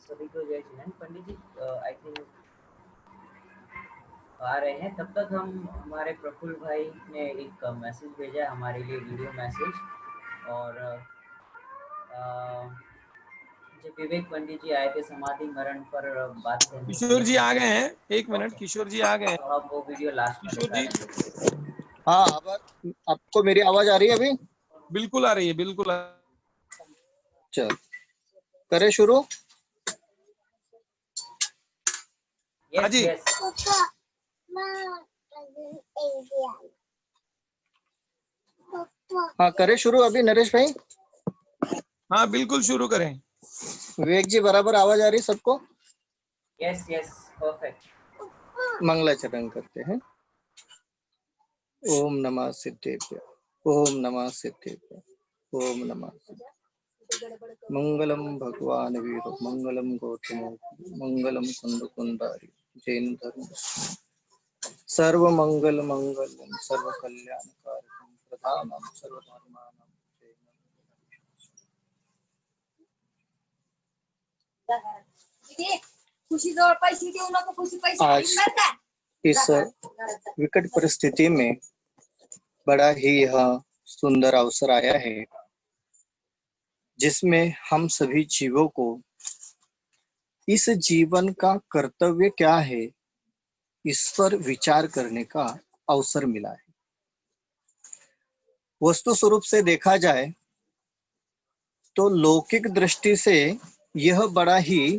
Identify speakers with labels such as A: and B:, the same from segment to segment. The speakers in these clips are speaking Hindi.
A: सभी को जय श्री राम। पंडित जी आई थिंक आ रहे हैं। तब तक हम हमारे प्रफुल्ल भाई ने एक मैसेज भेजा है हमारे लिए, वीडियो मैसेज। और जब विवेक पंडित जी आए थे समाधि मरण पर बात करने के
B: किशोर
A: लिए,
B: जी आ गए हैं, एक मिनट।
A: ओके,
B: किशोर जी आ गए हैं।
A: तो हम वो वीडियो लास्ट में
B: किशोर
A: दिखा
B: जी,
A: देंगे।
C: हाँ, आपको मेरी आवाज आ रही है अभी?
B: बिल्कुल आ रही है, बिल्कुल
C: चल करे शुरू।
B: हाँ
A: यस
B: जी।
A: यस।
C: हाँ, करे शुरू अभी नरेश भाई।
B: हाँ बिल्कुल शुरू करें।
C: विवेक जी, बराबर आवाज आ रही सबको?
A: Yes yes, perfect.
C: मंगलाचरण करते हैं। ओम नमः सिद्धेभ्य, ओम नमः सिद्धेभ्य, ओम नमः सिद्धेभ्य। मंगलम भगवान वीर, मंगलम गौतम, मंगलम कुंदकुंडारी, जैन धर्म। सर्व मंगल मंगलम, सर्व कल्याणकारकम, प्रधानम सर्वधर्माणाम। आज इस विकट परिस्थिति में बड़ा ही यह सुंदर अवसर आया है, जिसमें हम सभी जीवों को इस जीवन का कर्तव्य क्या है, इस पर विचार करने का अवसर मिला है। वस्तु स्वरूप से देखा जाए तो लौकिक दृष्टि से यह बड़ा ही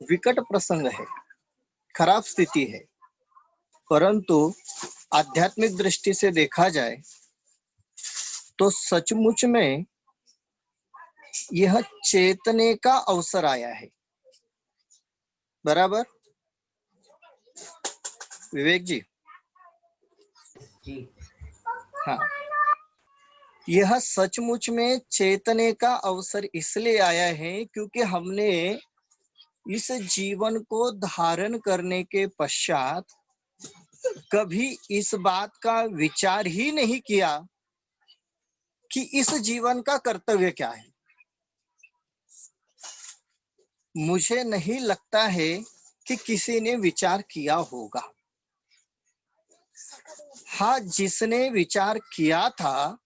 C: विकट प्रसंग है, खराब स्थिति है। परंतु आध्यात्मिक दृष्टि से देखा जाए तो सचमुच में यह चेतने का अवसर आया है। बराबर विवेक जी?
A: जी
C: हाँ, यह सचमुच में चेतने का अवसर इसलिए आया है क्योंकि हमने इस जीवन को धारण करने के पश्चात कभी इस बात का विचार ही नहीं किया कि इस जीवन का कर्तव्य क्या है। मुझे नहीं लगता है कि किसी ने विचार किया होगा। हाँ, जिसने विचार किया था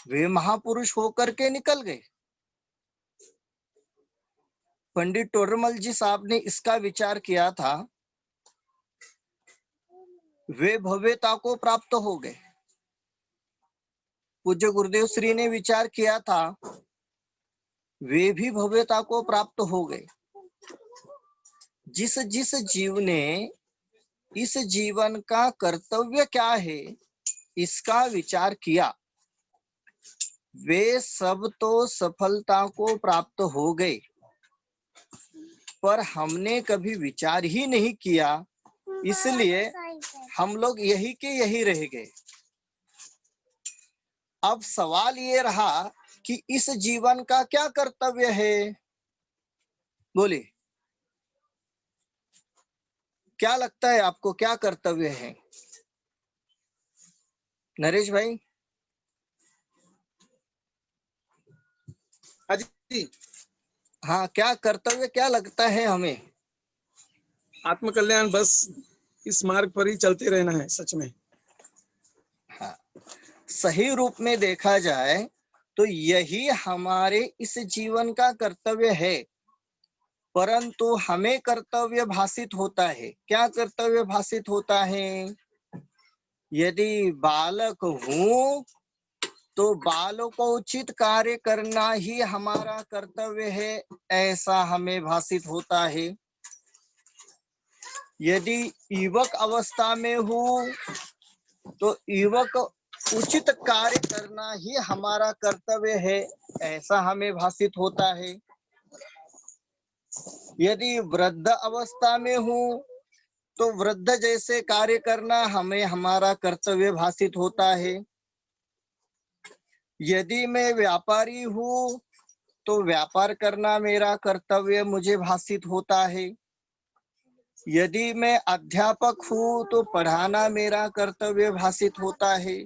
C: वे महापुरुष होकर के निकल गए। पंडित टोडरमल जी साहब ने इसका विचार किया था, वे भव्यता को प्राप्त हो गए। पूज्य गुरुदेव श्री ने विचार किया था, वे भी भव्यता को प्राप्त हो गए। जिस जिस जीव ने इस जीवन का कर्तव्य क्या है इसका विचार किया, वे सब तो सफलता को प्राप्त हो गए, पर हमने कभी विचार ही नहीं किया, इसलिए हम लोग यही के यही रह गए। अब सवाल ये रहा कि इस जीवन का क्या कर्तव्य है? बोलिए, क्या लगता है आपको, क्या कर्तव्य है नरेश भाई?
B: हाँ जी।
C: हाँ, क्या कर्तव्य क्या लगता है हमें?
B: आत्मकल्याण, बस इस मार्ग पर ही चलते रहना है सच में।
C: हाँ, सही रूप में देखा जाए तो यही हमारे इस जीवन का कर्तव्य है। परंतु हमें कर्तव्य भाषित होता है। क्या कर्तव्य भाषित होता है? यदि बालक हूं तो बालकोचित कार्य करना ही हमारा कर्तव्य है, ऐसा हमें भाषित होता है। यदि युवक अवस्था में हूं तो युवक उचित कार्य करना ही हमारा कर्तव्य है, ऐसा हमें भाषित होता है। यदि वृद्ध अवस्था में हूं तो वृद्ध जैसे कार्य करना हमें हमारा कर्तव्य भाषित होता है। यदि मैं व्यापारी हूं तो व्यापार करना मेरा कर्तव्य मुझे भाषित होता है। यदि मैं अध्यापक हूं तो पढ़ाना मेरा कर्तव्य भाषित होता है।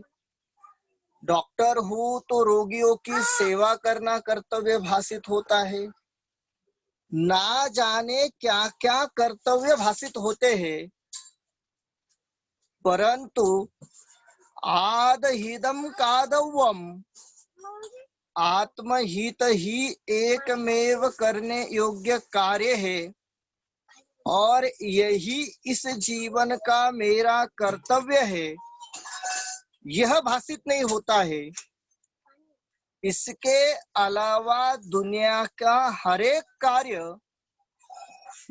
C: डॉक्टर हूं तो रोगियों की सेवा करना कर्तव्य भाषित होता है। ना जाने क्या क्या कर्तव्य भासित होते हैं, परंतु आदहिदम कादवम, आत्महित ही एकमेव करने योग्य कार्य है और यही इस जीवन का मेरा कर्तव्य है, यह भासित नहीं होता है। इसके अलावा दुनिया का हर एक कार्य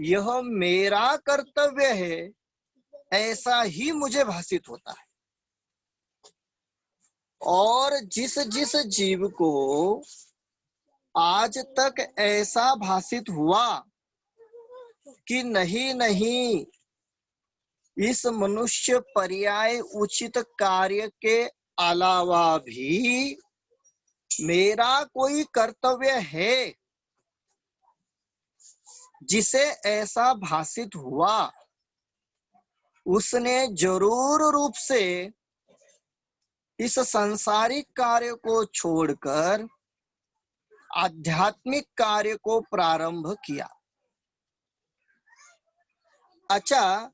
C: यह मेरा कर्तव्य है, ऐसा ही मुझे भासित होता है। और जिस जिस जीव को आज तक ऐसा भासित हुआ कि नहीं नहीं, इस मनुष्य पर्याय उचित कार्य के अलावा भी मेरा कोई कर्तव्य है, जिसे ऐसा भासित हुआ उसने जरूर रूप से इस सांसारिक कार्य को छोड़कर आध्यात्मिक कार्य को प्रारंभ किया। अच्छा,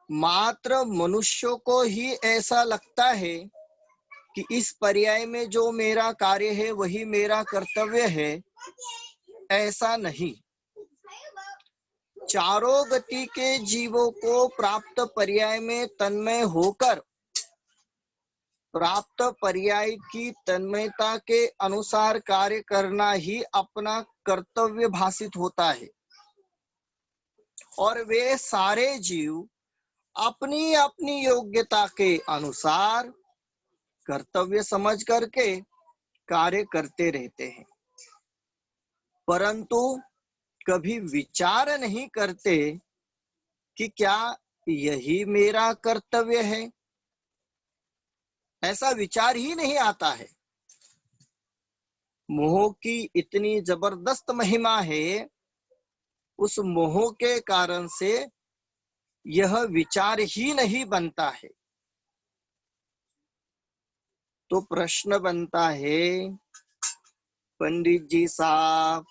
C: मात्र मनुष्यों को ही ऐसा लगता है कि इस पर्याय में जो मेरा कार्य है वही मेरा कर्तव्य है, ऐसा नहीं। चारों गति के जीवों को प्राप्त पर्याय में तन्मय होकर प्राप्त पर्याय की तन्मयता के अनुसार कार्य करना ही अपना कर्तव्य भासित होता है। और वे सारे जीव अपनी अपनी योग्यता के अनुसार कर्तव्य समझ करके कार्य करते रहते हैं, परंतु कभी विचार नहीं करते कि क्या यही मेरा कर्तव्य है। ऐसा विचार ही नहीं आता है। मोह की इतनी जबरदस्त महिमा है, उस मोह के कारण से यह विचार ही नहीं बनता है। तो प्रश्न बनता है, पंडित जी साहब,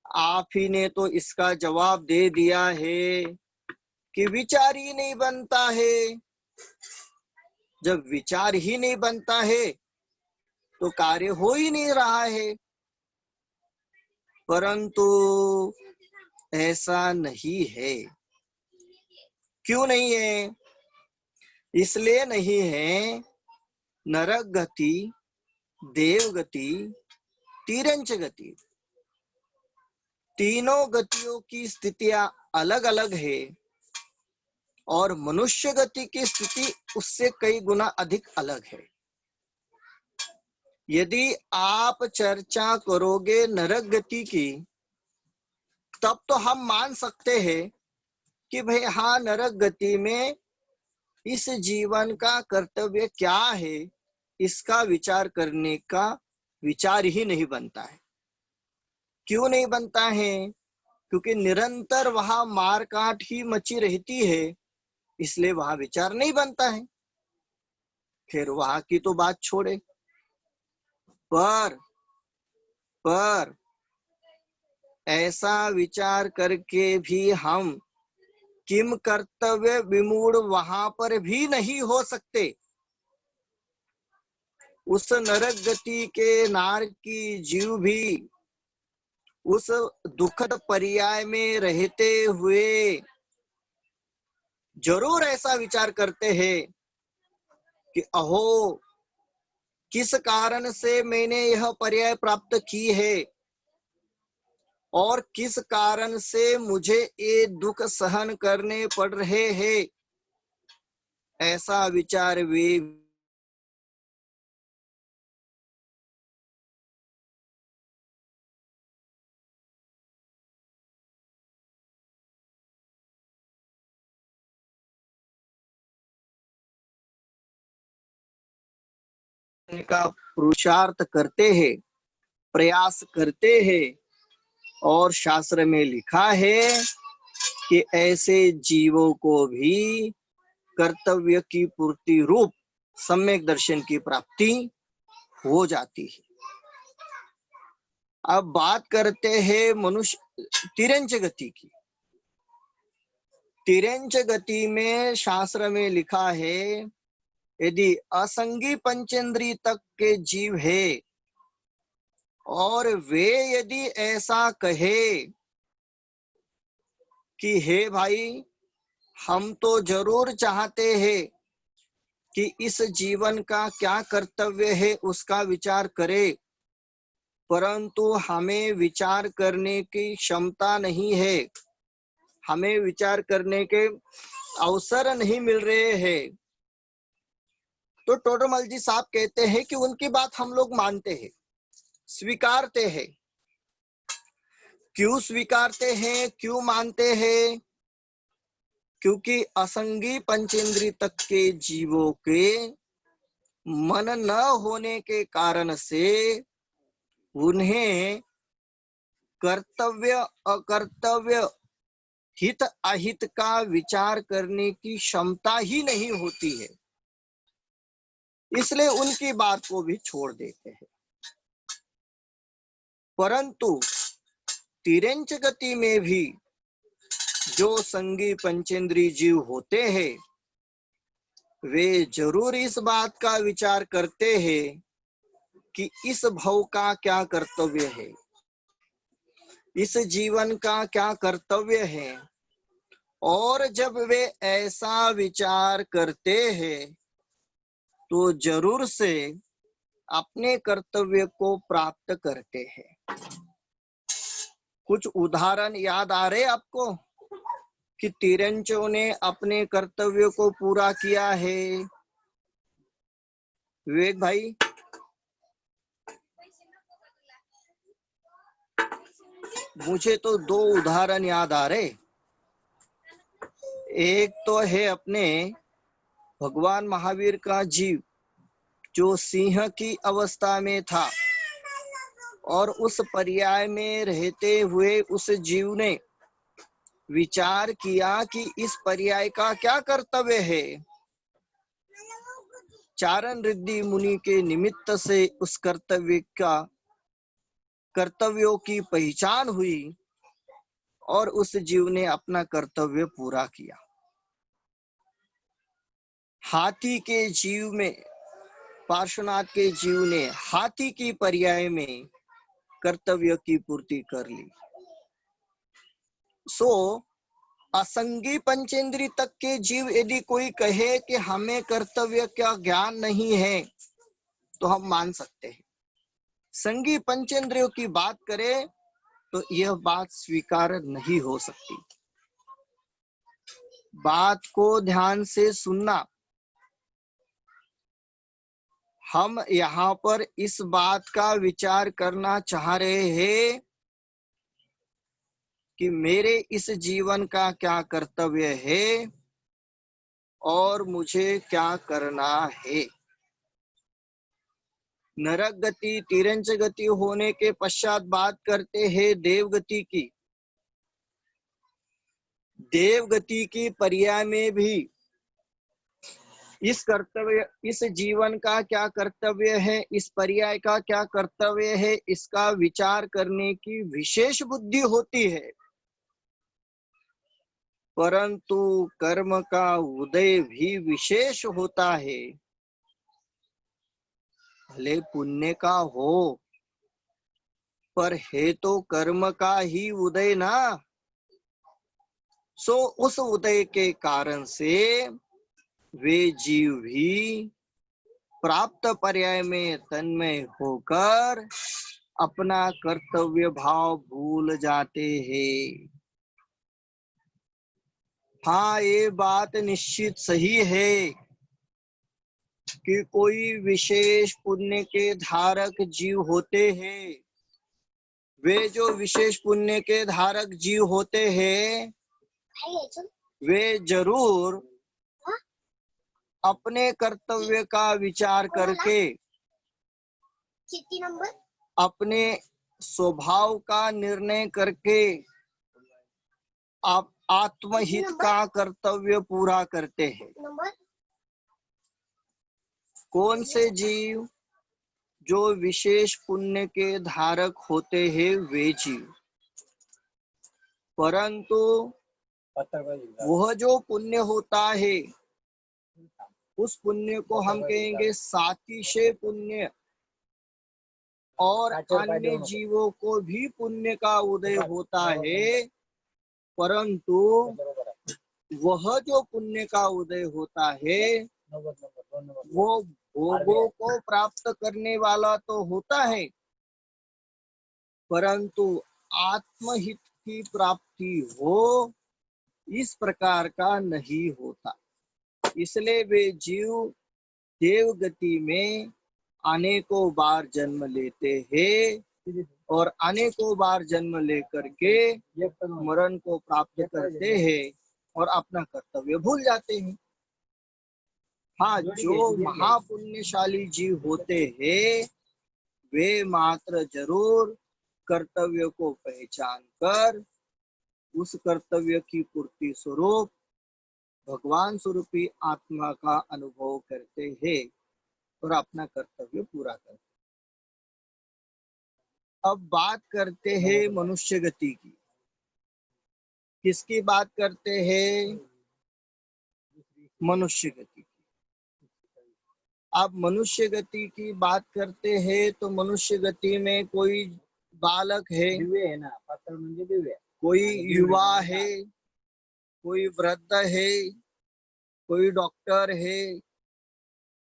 C: आप ही ने तो इसका जवाब दे दिया है कि विचार ही नहीं बनता है। जब विचार ही नहीं बनता है तो कार्य हो ही नहीं रहा है। परंतु ऐसा नहीं है। क्यों नहीं है? इसलिए नहीं है, नरक गति, देव गति, तिरंच गति, तीनों गतियों की स्थितियां अलग अलग है और मनुष्य गति की स्थिति उससे कई गुना अधिक अलग है। यदि आप चर्चा करोगे नरक गति की, तब तो हम मान सकते हैं कि भाई हाँ, नरक गति में इस जीवन का कर्तव्य क्या है, इसका विचार करने का विचार ही नहीं बनता है। क्यों नहीं बनता है? क्योंकि निरंतर वहां मार काट ही मची रहती है, इसलिए वहां विचार नहीं बनता है। फिर वहां की तो बात छोड़े, पर ऐसा विचार करके भी हम किम कर्तव्य विमूढ़ वहां पर भी नहीं हो सकते। उस नरक गति के नार की जीव भी उस दुखद पर्याय में रहते हुए जरूर ऐसा विचार करते हैं कि अहो, किस कारण से मैंने यह पर्याय प्राप्त की है और किस कारण से मुझे ये दुख सहन करने पड़ रहे हैं। ऐसा विचार वे का पुरुषार्थ करते हैं, प्रयास करते हैं। और शास्त्र में लिखा है कि ऐसे जीवों को भी कर्तव्य की पूर्ति रूप सम्यक दर्शन की प्राप्ति हो जाती है। अब बात करते हैं मनुष्य तिरंज गति की। तिरंज गति में शास्त्र में लिखा है, यदि असंगी पंचेंद्रिय तक के जीव है और वे यदि ऐसा कहे कि हे भाई, हम तो जरूर चाहते हैं कि इस जीवन का क्या कर्तव्य है उसका विचार करें, परंतु हमें विचार करने की क्षमता नहीं है, हमें विचार करने के अवसर नहीं मिल रहे हैं, तो टोडरमल जी साहब कहते हैं कि उनकी बात हम लोग मानते हैं, स्वीकारते हैं। क्यों स्वीकारते हैं, क्यों मानते हैं? क्योंकि असंगी पंचेंद्रिय तक के जीवों के मन न होने के कारण से उन्हें कर्तव्य अकर्तव्य हित अहित का विचार करने की क्षमता ही नहीं होती है, इसलिए उनकी बात को भी छोड़ देते हैं। परंतु तिरंज गति में भी जो संगी पंचेंद्रिय जीव होते हैं वे जरूर इस बात का विचार करते हैं कि इस भव का क्या कर्तव्य है, इस जीवन का क्या कर्तव्य है। और जब वे ऐसा विचार करते हैं तो जरूर से अपने कर्तव्य को प्राप्त करते हैं। कुछ उदाहरण याद आ रहे आपको कि तिरंजों ने अपने कर्तव्य को पूरा किया है? विवेक भाई, मुझे तो दो उदाहरण याद आ रहे। एक तो है अपने भगवान महावीर का जीव जो सिंह की अवस्था में था और उस पर्याय में रहते हुए उस जीव ने विचार किया कि इस पर्याय का क्या कर्तव्य है। चारण रिद्धि मुनि के निमित्त से उस कर्तव्यों की पहचान हुई और उस जीव ने अपना कर्तव्य पूरा किया। हाथी के जीव में, पार्श्वनाथ के जीव ने हाथी की पर्याय में कर्तव्य की पूर्ति कर ली। असंगी पंचेंद्रिय तक के जीव यदि कोई कहे कि हमें कर्तव्य का ज्ञान नहीं है तो हम मान सकते हैं। संगी पंचेंद्रियों की बात करें तो यह बात स्वीकार नहीं हो सकती। बात को ध्यान से सुनना। हम यहाँ पर इस बात का विचार करना चाह रहे हैं कि मेरे इस जीवन का क्या कर्तव्य है और मुझे क्या करना है। नरक गति, तिरंज गति होने के पश्चात बात करते हैं देवगति की। देवगति की पर्याय में भी इस कर्तव्य, इस जीवन का क्या कर्तव्य है, इस पर्याय का क्या कर्तव्य है, इसका विचार करने की विशेष बुद्धि होती है। परंतु कर्म का उदय भी विशेष होता है। भले पुण्य का हो पर है तो कर्म का ही उदय ना। उस उदय के कारण से वे जीव भी प्राप्त पर्याय में तन्मय होकर अपना कर्तव्य भाव भूल जाते हैं। हाँ, ये बात निश्चित सही है कि कोई विशेष पुण्य के धारक जीव होते हैं। वे जो विशेष पुण्य के धारक जीव होते हैं वे जरूर अपने कर्तव्य का विचार करके अपने स्वभाव का निर्णय करके आप आत्महित का कर्तव्य पूरा करते हैं। कौन से जीव? जो विशेष पुण्य के धारक होते हैं वे जीव। परंतु वह जो पुण्य होता है उस पुण्य को हम कहेंगे सातिशय पुण्य, और अन्य जीवों को भी पुण्य का उदय होता है, परंतु वह जो पुण्य का उदय होता है वो भोगों को प्राप्त करने वाला तो होता है, परंतु आत्महित की प्राप्ति हो इस प्रकार का नहीं होता। इसलिए वे जीव देव गति में अनेकों बार जन्म लेते हैं और अनेकों बार जन्म लेकर के मरण को प्राप्त करते हैं और अपना कर्तव्य भूल जाते हैं। हाँ, जो महापुण्यशाली जीव होते हैं वे मात्र जरूर कर्तव्य को पहचान कर उस कर्तव्य की पूर्ति स्वरूप भगवान स्वरूपी आत्मा का अनुभव करते हैं और अपना कर्तव्य पूरा करते हैं। अब बात करते हैं मनुष्य गति की। किसकी बात करते हैं? मनुष्य गति की। अब मनुष्य गति की बात करते हैं तो मनुष्य गति में कोई बालक है, कोई युवा है, कोई वृद्ध है, कोई डॉक्टर है,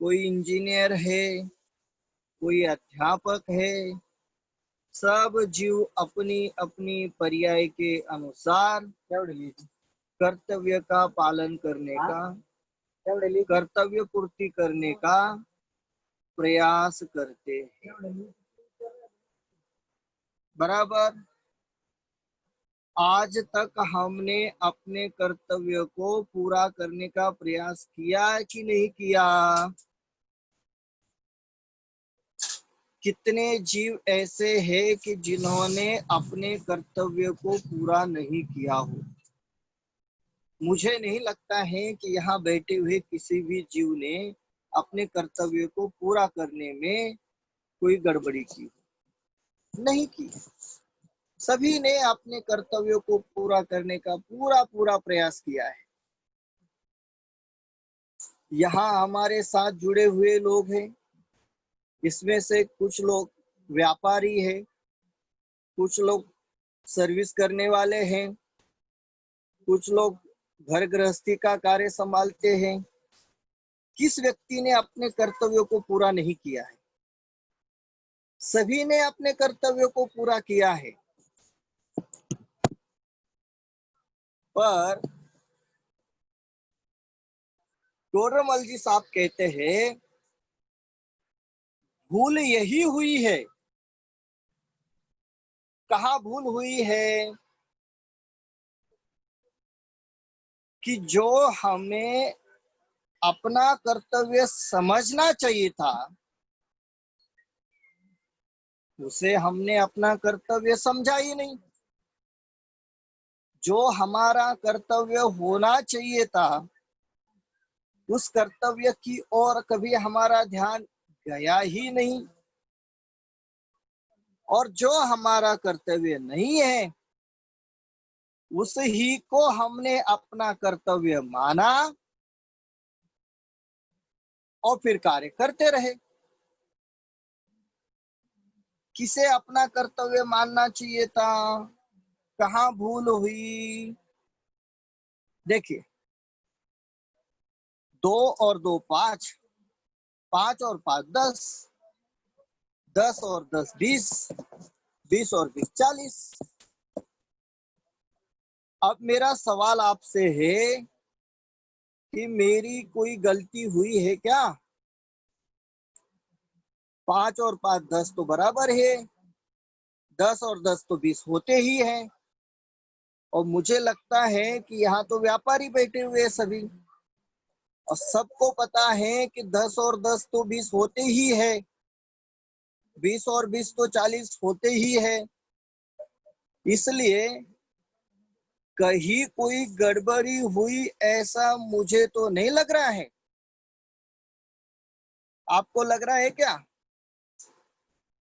C: कोई इंजीनियर है, कोई अध्यापक है। सब जीव अपनी अपनी पर्याय के अनुसार कर्तव्य का पालन करने का, कर्तव्य पूर्ति करने का प्रयास करते हैं। बराबर। आज तक हमने अपने कर्तव्य को पूरा करने का प्रयास किया कि नहीं किया? कितने जीव ऐसे हैं कि जिन्होंने अपने कर्तव्य को पूरा नहीं किया हो? मुझे नहीं लगता है कि यहाँ बैठे हुए किसी भी जीव ने अपने कर्तव्य को पूरा करने में कोई गड़बड़ी की हो। नहीं की। सभी ने अपने कर्तव्यों को पूरा करने का पूरा प्रयास किया है। यहाँ हमारे साथ जुड़े हुए लोग हैं, इसमें से कुछ लोग व्यापारी हैं, कुछ लोग सर्विस करने वाले हैं, कुछ लोग घर गृहस्थी का कार्य संभालते हैं। किस व्यक्ति ने अपने कर्तव्यों को पूरा नहीं किया है? सभी ने अपने कर्तव्यों को पूरा किया है, पर टोडरमल जी साहब कहते हैं भूल यही हुई है। कहाँ भूल हुई है? कि जो हमें अपना कर्तव्य समझना चाहिए था उसे हमने अपना कर्तव्य समझा ही नहीं। जो हमारा कर्तव्य होना चाहिए था उस कर्तव्य की ओर कभी हमारा ध्यान गया ही नहीं, और जो हमारा कर्तव्य नहीं है उस ही को हमने अपना कर्तव्य माना और फिर कार्य करते रहे। किसे अपना कर्तव्य मानना चाहिए था? कहाँ भूल हुई? देखिए, 2 और 2 5, 5 और 5 10, 10 और 10 20, 20 और 20 40। अब मेरा सवाल आपसे है कि मेरी कोई गलती हुई है क्या? 5 और 5 10 तो बराबर है, 10 और 10 तो 20 होते ही हैं। और मुझे लगता है कि यहाँ तो व्यापारी बैठे हुए हैं सभी, और सबको पता है कि 10 और 10 तो 20 होते ही है, 20 और 20 तो 40 होते ही है। इसलिए कहीं कोई गड़बड़ी हुई ऐसा मुझे तो नहीं लग रहा है। आपको लग रहा है क्या?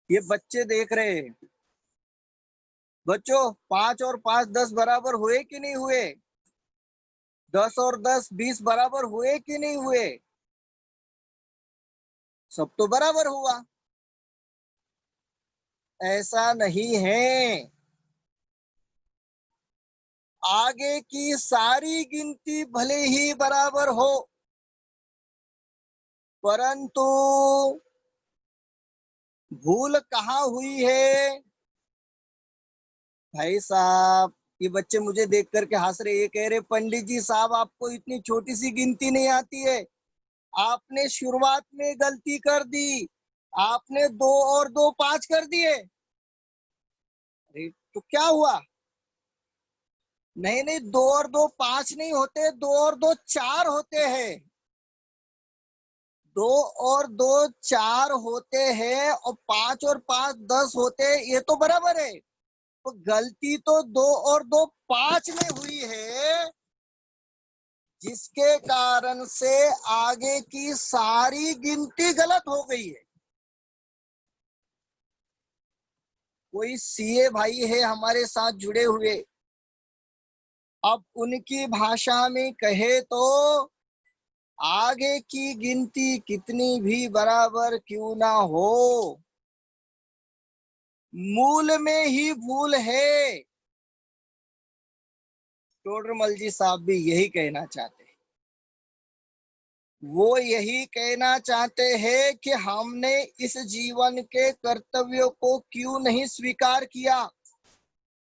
C: ये बच्चे देख रहे हैं, बच्चों 5 और 5 10 बराबर हुए कि नहीं हुए? 10 और 10 20 बराबर हुए कि नहीं हुए? सब तो बराबर हुआ। ऐसा नहीं है। आगे की सारी गिनती भले ही बराबर हो, परंतु भूल कहाँ हुई है? भाई साहब, ये बच्चे मुझे देख करके हंस रहे, ये कह रहे पंडित जी साहब आपको इतनी छोटी सी गिनती नहीं आती है, आपने शुरुआत में गलती कर दी, आपने 2 और 2 5 कर दिए। अरे तो क्या हुआ? नहीं नहीं, 2 और 2 5 नहीं होते, 2 और 2 4 होते हैं। 2 और 2 4 होते हैं और 5 और 5 10 होते हैं, ये तो बराबर है। तो गलती तो 2 और 2 5 में हुई है, जिसके कारण से आगे की सारी गिनती गलत हो गई है। कोई सीए भाई है हमारे साथ जुड़े हुए, अब उनकी भाषा में कहे तो आगे की गिनती कितनी भी बराबर क्यों ना हो, मूल में ही भूल है। टोडरमल जी साहब भी यही कहना चाहते हैं। वो यही कहना चाहते हैं कि हमने इस जीवन के कर्तव्यों को क्यों नहीं स्वीकार किया,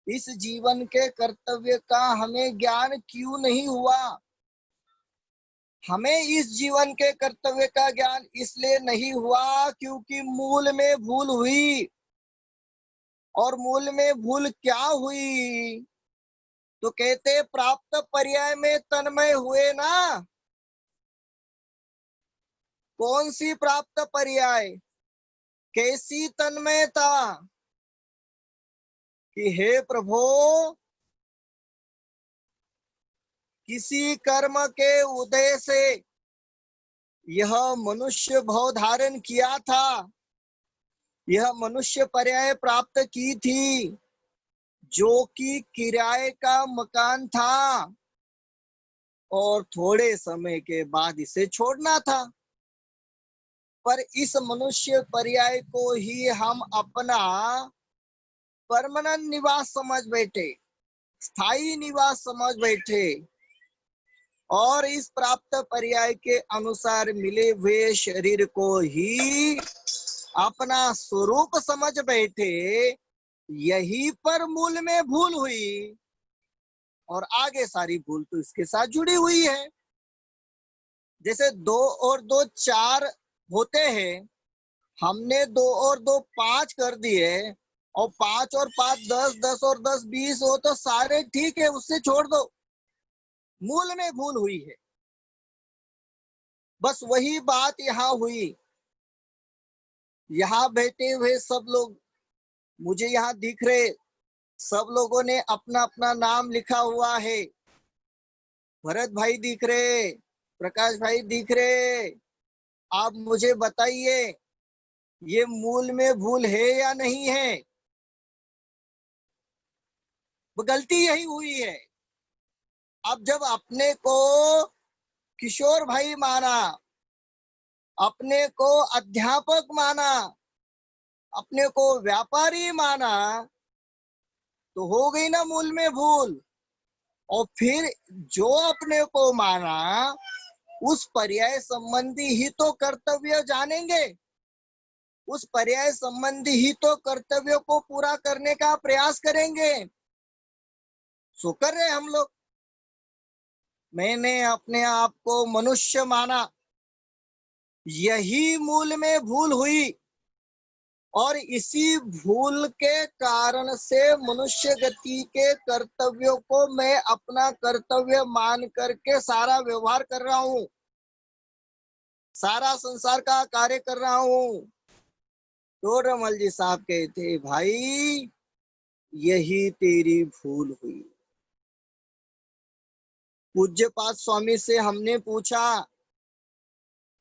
C: इस जीवन के कर्तव्य का हमें ज्ञान क्यों नहीं हुआ। हमें इस जीवन के कर्तव्य का ज्ञान इसलिए नहीं हुआ क्योंकि मूल में भूल हुई। और मूल में भूल क्या हुई? तो कहते प्राप्त पर्याय में तन्मय हुए ना। कौन सी प्राप्त पर्याय? कैसी तन्मयता कि हे प्रभु, किसी कर्म के उदय से यह मनुष्य भव धारण किया था, यह मनुष्य पर्याय प्राप्त की थी, जो कि किराए का मकान था और थोड़े समय के बाद इसे छोड़ना था। पर इस मनुष्य पर्याय को ही हम अपना परमानेंट निवास समझ बैठे, स्थायी निवास समझ बैठे और इस प्राप्त पर्याय के अनुसार मिले हुए शरीर को ही अपना स्वरूप समझ बैठे। यही पर मूल में भूल हुई और आगे सारी भूल तो इसके साथ जुड़ी हुई है। जैसे 2 और 2 4 होते हैं, हमने 2 और 2 5 कर दिए और 5 और 5 10, 10 और 10 20 हो तो सारे ठीक है, उससे छोड़ दो, मूल में भूल हुई है। बस वही बात यहाँ हुई। यहाँ बैठे हुए सब लोग मुझे यहाँ दिख रहे, सब लोगों ने अपना अपना नाम लिखा हुआ है। भरत भाई दिख रहे, प्रकाश भाई दिख रहे। आप मुझे बताइए ये मूल में भूल है या नहीं है? वो गलती यही हुई है। अब जब अपने को किशोर भाई माना, अपने को अध्यापक माना, अपने को व्यापारी माना, तो हो गई ना मूल में भूल। और फिर जो अपने को माना उस पर्याय संबंधी ही तो कर्तव्य जानेंगे, उस पर्याय संबंधी ही तो कर्तव्यों को पूरा करने का प्रयास करेंगे। सो कर रहे हम लोग। मैंने अपने आप को मनुष्य माना, यही मूल में भूल हुई और इसी भूल के कारण से मनुष्य गति के कर्तव्यों को मैं अपना कर्तव्य मान करके सारा व्यवहार कर रहा हूँ, सारा संसार का कार्य कर रहा हूँ। तो रमल जी साहब कहते भाई यही तेरी भूल हुई। पूज्यपाद स्वामी से हमने पूछा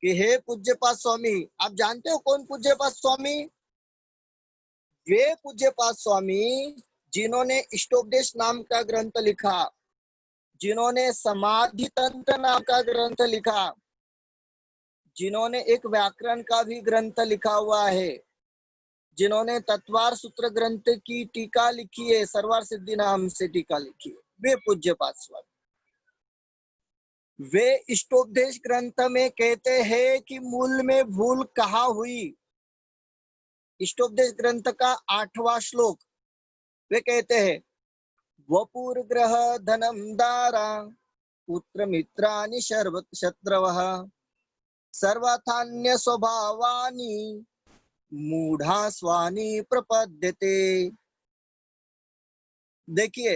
C: कि हे पूज्यपाद स्वामी, आप जानते हो कौन पूज्यपाद स्वामी? वे पूज्यपाद स्वामी जिन्होंने इष्टोपदेश नाम का ग्रंथ लिखा, जिन्होंने समाधि तंत्र नाम का ग्रंथ लिखा, जिन्होंने एक व्याकरण का भी ग्रंथ लिखा हुआ है, जिन्होंने तत्वार सूत्र ग्रंथ की टीका लिखी है, सर्वार सिद्धि नाम से टीका लिखी है, वे पूज्यपाद स्वामी। वे इष्टोपदेश ग्रंथ में कहते हैं कि मूल में भूल कहाँ हुई। इष्टोपदेश ग्रंथ का 8वां श्लोक वे कहते हैं, वपुर ग्रह धनम दारा पुत्र मित्रानि शत्रवः सर्वथान्य स्वभावानि मूढ़ा स्वानि प्रपद्यते। देखिए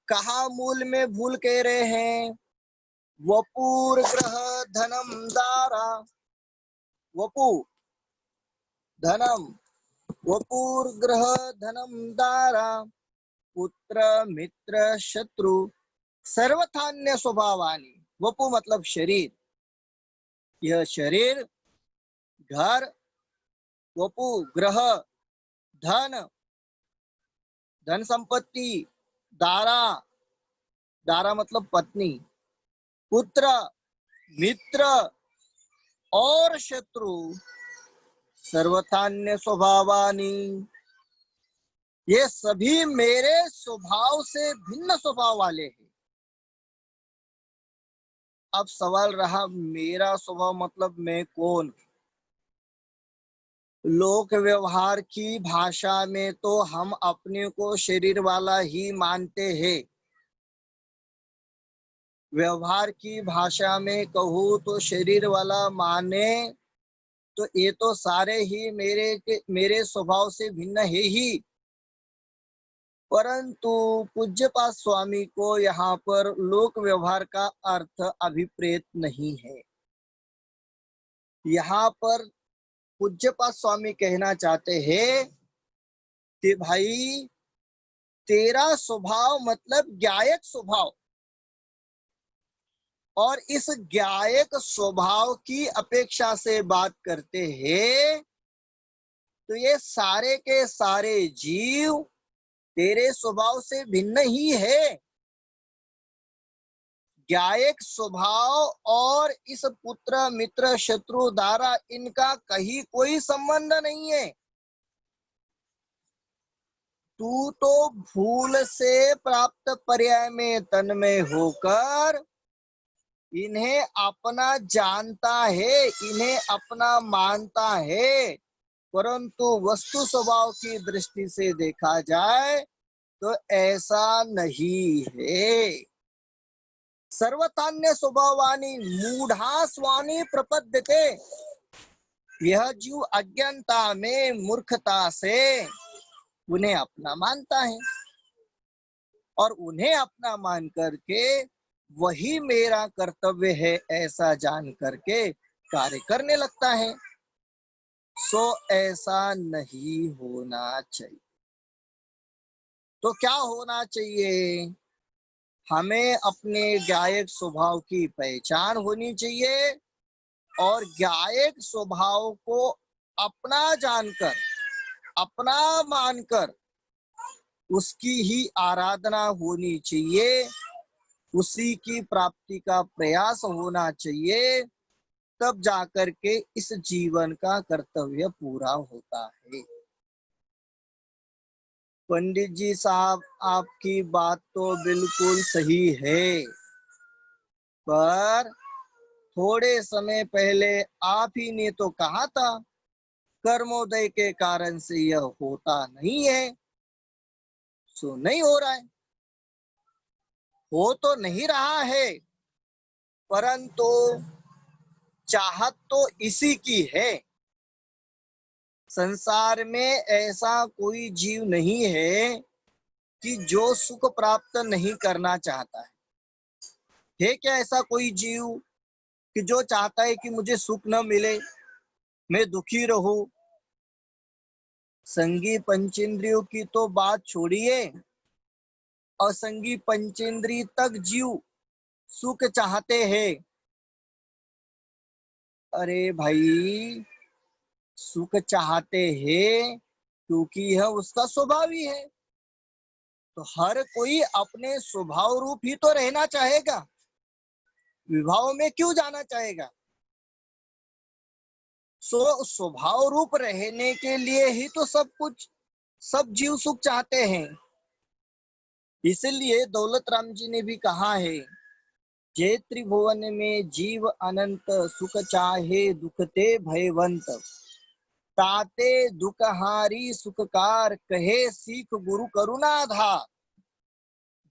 C: कहा मूल में भूल कह रहे हैं। वपुर ग्रह धनम दारा, वपु धनम, वपुर ग्रह धनम दारा पुत्र मित्र शत्रु सर्वथान्य स्वभावानि। वपु मतलब शरीर, यह शरीर, घर, वपु ग्रह धन, धन संपत्ति, दारा, दारा मतलब पत्नी, पुत्र, मित्र और शत्रु सर्वथान्य स्वभावानि, ये सभी मेरे स्वभाव से भिन्न स्वभाव वाले हैं। अब सवाल रहा मेरा स्वभाव मतलब मैं कौन। लोक व्यवहार की भाषा में तो हम अपने को शरीर वाला ही मानते हैं। व्यवहार की भाषा में कहूँ तो शरीर वाला माने तो ये तो सारे ही मेरे स्वभाव से भिन्न है ही। परंतु पूज्यपाद स्वामी को यहाँ पर लोक व्यवहार का अर्थ अभिप्रेत नहीं है। यहाँ पर पूज्यपाद स्वामी कहना चाहते हैं कि भाई तेरा स्वभाव मतलब ज्ञायक स्वभाव, और इस ज्ञायक स्वभाव की अपेक्षा से बात करते हैं तो ये सारे के सारे जीव तेरे स्वभाव से भिन्न ही है। ज्ञायक स्वभाव और इस पुत्र मित्र शत्रु दारा इनका कहीं कोई संबंध नहीं है। तू तो भूल से प्राप्त पर्याय में तन्मय होकर इन्हें अपना जानता है, इन्हें अपना मानता है, परंतु वस्तु स्वभाव की दृष्टि से देखा जाए तो ऐसा नहीं है। सर्वतान्य स्वभावानि मूढ़ा स्वानि प्रपद्यते। यह जीव अज्ञानता में मूर्खता से उन्हें अपना मानता है और उन्हें अपना मान करके वही मेरा कर्तव्य है ऐसा जान करके कार्य करने लगता है। सो ऐसा नहीं होना चाहिए। तो क्या होना चाहिए? हमें अपने ज्ञायक स्वभाव की पहचान होनी चाहिए और ज्ञायक स्वभाव को अपना जानकर, अपना मानकर उसकी ही आराधना होनी चाहिए, उसी की प्राप्ति का प्रयास होना चाहिए, तब जाकर के इस जीवन का कर्तव्य पूरा होता है। पंडित जी साहब, आपकी बात तो बिल्कुल सही है, पर थोड़े समय पहले आप ही ने तो कहा था कर्मोदय के कारण से यह होता नहीं है। सो नहीं हो रहा है, हो तो नहीं रहा है, परंतु चाहत तो इसी की है। संसार में ऐसा कोई जीव नहीं है कि जो सुख प्राप्त नहीं करना चाहता है क्या ऐसा कोई जीव कि जो चाहता है कि मुझे सुख न मिले, मैं दुखी रहूं? संगी पंचेंद्रियों की तो बात छोड़िए, असंगी पंचेंद्रिय तक जीव सुख चाहते हैं। अरे भाई, सुख चाहते हैं क्योंकि यह उसका स्वभाव ही है। तो हर कोई अपने स्वभाव रूप ही तो रहना चाहेगा, विभाव में क्यों जाना चाहेगा। स्वभाव रूप रहने के लिए ही तो सब जीव सुख चाहते हैं। इसलिए दौलत राम जी ने भी कहा है, जे त्रिभुवन में जीव अनंत, सुख चाहे दुखते भयवंत, ताते दुखहारी सुखकार, कहे सीख गुरु करुणाधार।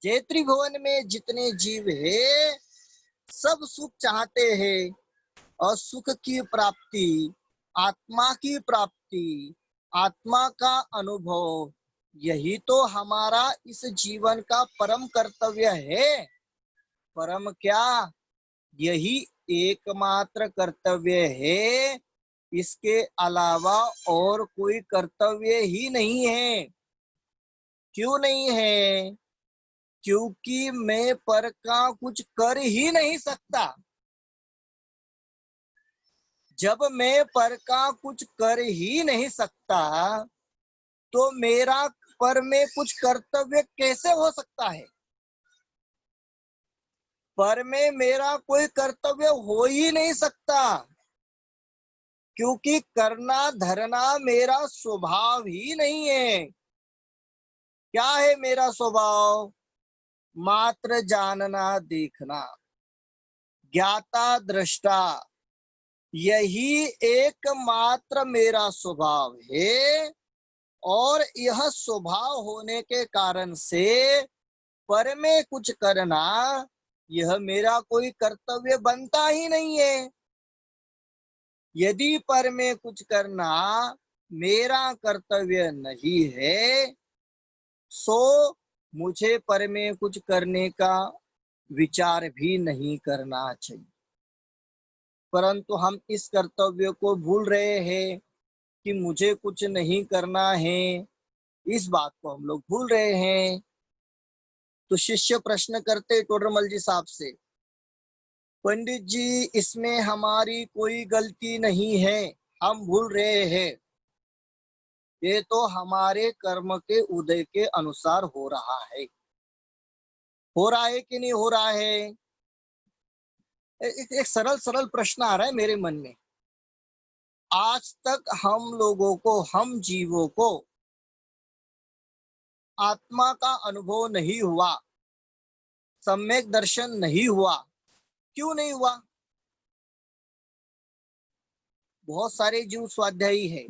C: जे त्रिभुवन में जितने जीव है सब सुख चाहते हैं, और सुख की प्राप्ति, आत्मा की प्राप्ति, आत्मा का अनुभव, यही तो हमारा इस जीवन का परम कर्तव्य है। परम क्या, यही एकमात्र कर्तव्य है, इसके अलावा और कोई कर्तव्य ही नहीं है। क्यों नहीं है? क्योंकि मैं पर का कुछ कर ही नहीं सकता। जब मैं पर का कुछ कर ही नहीं सकता तो मेरा पर में कुछ कर्तव्य कैसे हो सकता है। पर में मेरा कोई कर्तव्य हो ही नहीं सकता, क्योंकि करना धरना मेरा स्वभाव ही नहीं है। क्या है मेरा स्वभाव? मात्र जानना देखना, ज्ञाता दृष्टा, यही एकमात्र मेरा स्वभाव है। और यह स्वभाव होने के कारण से पर में कुछ करना, यह मेरा कोई कर्तव्य बनता ही नहीं है। यदि पर में कुछ करना मेरा कर्तव्य नहीं है, सो मुझे पर में कुछ करने का विचार भी नहीं करना चाहिए। परंतु हम इस कर्तव्य को भूल रहे हैं कि मुझे कुछ नहीं करना है, इस बात को हम लोग भूल रहे हैं। तो शिष्य प्रश्न करते टोडरमल जी साहब से, पंडित जी इसमें हमारी कोई गलती नहीं है, हम भूल रहे हैं, ये तो हमारे कर्म के उदय के अनुसार हो रहा है। हो रहा है कि नहीं हो रहा है? एक सरल प्रश्न आ रहा है मेरे मन में। आज तक हम लोगों को, हम जीवों को आत्मा का अनुभव नहीं हुआ, सम्यक दर्शन नहीं हुआ। क्यों नहीं हुआ? बहुत सारे जीव स्वाध्यायी है,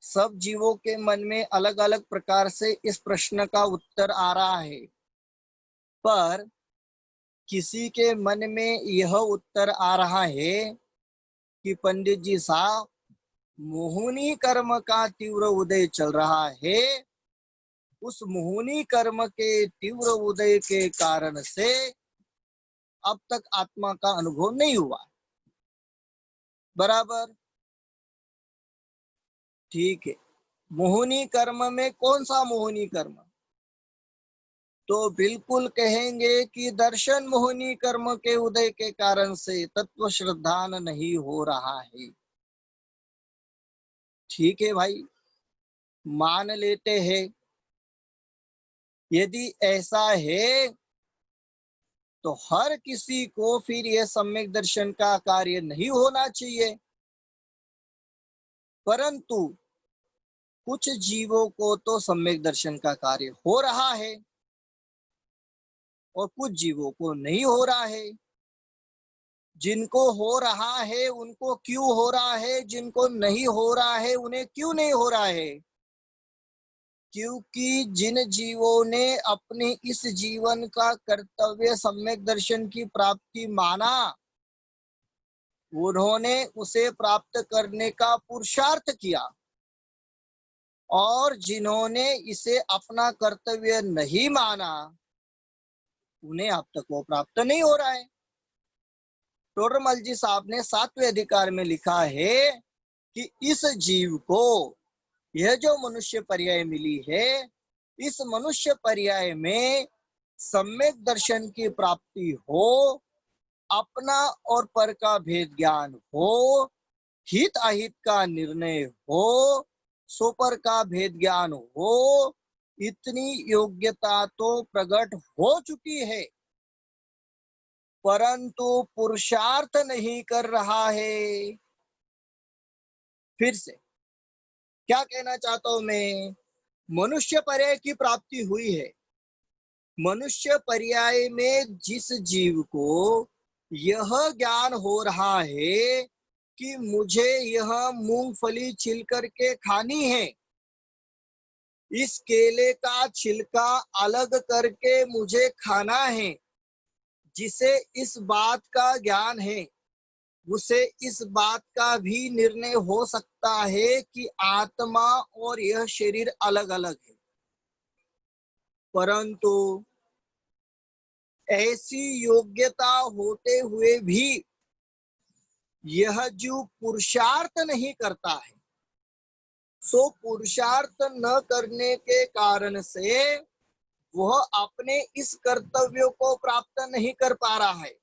C: सब जीवों के मन में अलग अलग प्रकार से इस प्रश्न का उत्तर आ रहा है, पर किसी के मन में यह उत्तर आ रहा है कि पंडित जी साहब, मोहिनी कर्म का तीव्र उदय चल रहा है, उस मोहिनी कर्म के तीव्र उदय के कारण से अब तक आत्मा का अनुभव नहीं हुआ। बराबर, ठीक है। मोहिनी कर्म में कौन सा मोहिनी कर्म? तो बिल्कुल कहेंगे कि दर्शन मोहिनी कर्म के उदय के कारण से तत्व श्रद्धान नहीं हो रहा है। ठीक है भाई, मान लेते हैं। यदि ऐसा है तो हर किसी को फिर यह सम्यक दर्शन का कार्य नहीं होना चाहिए। परंतु कुछ जीवों को तो सम्यक दर्शन का कार्य हो रहा है और कुछ जीवों को नहीं हो रहा है। जिनको हो रहा है उनको क्यों हो रहा है, जिनको नहीं हो रहा है उन्हें क्यों नहीं हो रहा है? क्योंकि जिन जीवों ने अपने इस जीवन का कर्तव्य सम्यक दर्शन की प्राप्ति माना, उन्होंने उसे प्राप्त करने का पुरुषार्थ किया, और जिन्होंने इसे अपना कर्तव्य नहीं माना, उन्हें अब तक वो प्राप्त नहीं हो रहा है। टोडरमल जी साहब ने 7वें अधिकार में लिखा है कि इस जीव को यह जो मनुष्य पर्याय मिली है, इस मनुष्य पर्याय में सम्यक दर्शन की प्राप्ति हो, अपना और पर का भेद ज्ञान हो, हित अहित का निर्णय हो, सोपर का भेद ज्ञान हो, इतनी योग्यता तो प्रकट हो चुकी है, परंतु पुरुषार्थ नहीं कर रहा है। फिर से क्या कहना चाहता हूं मैं, मनुष्य पर्याय की प्राप्ति हुई है। मनुष्य पर्याय में जिस जीव को यह ज्ञान हो रहा है कि मुझे यह मूंगफली छिल करके खानी है, इस केले का छिलका अलग करके मुझे खाना है, जिसे इस बात का ज्ञान है, उसे इस बात का भी निर्णय हो सकता है कि आत्मा और यह शरीर अलग अलग है। परंतु ऐसी योग्यता होते हुए भी यह जो पुरुषार्थ नहीं करता है, सो पुरुषार्थ न करने के कारण से वह अपने इस कर्तव्य को प्राप्त नहीं कर पा रहा है।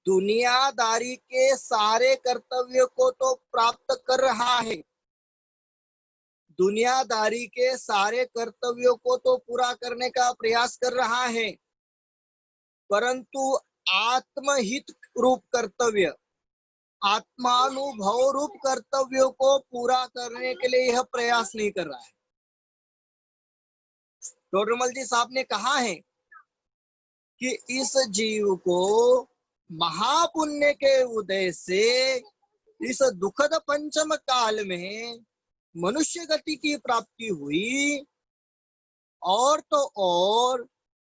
C: दुनियादारी के सारे कर्तव्य को तो प्राप्त कर रहा है, दुनियादारी के सारे कर्तव्यों को तो पूरा करने का प्रयास कर रहा है, परंतु आत्महित रूप कर्तव्य, आत्मानुभव रूप कर्तव्यों को पूरा करने के लिए यह प्रयास नहीं कर रहा है। टोडरमल जी साहब ने कहा है कि इस जीव को महापुण्य के उदय से इस दुखद पंचम काल में मनुष्य गति की प्राप्ति हुई, और तो और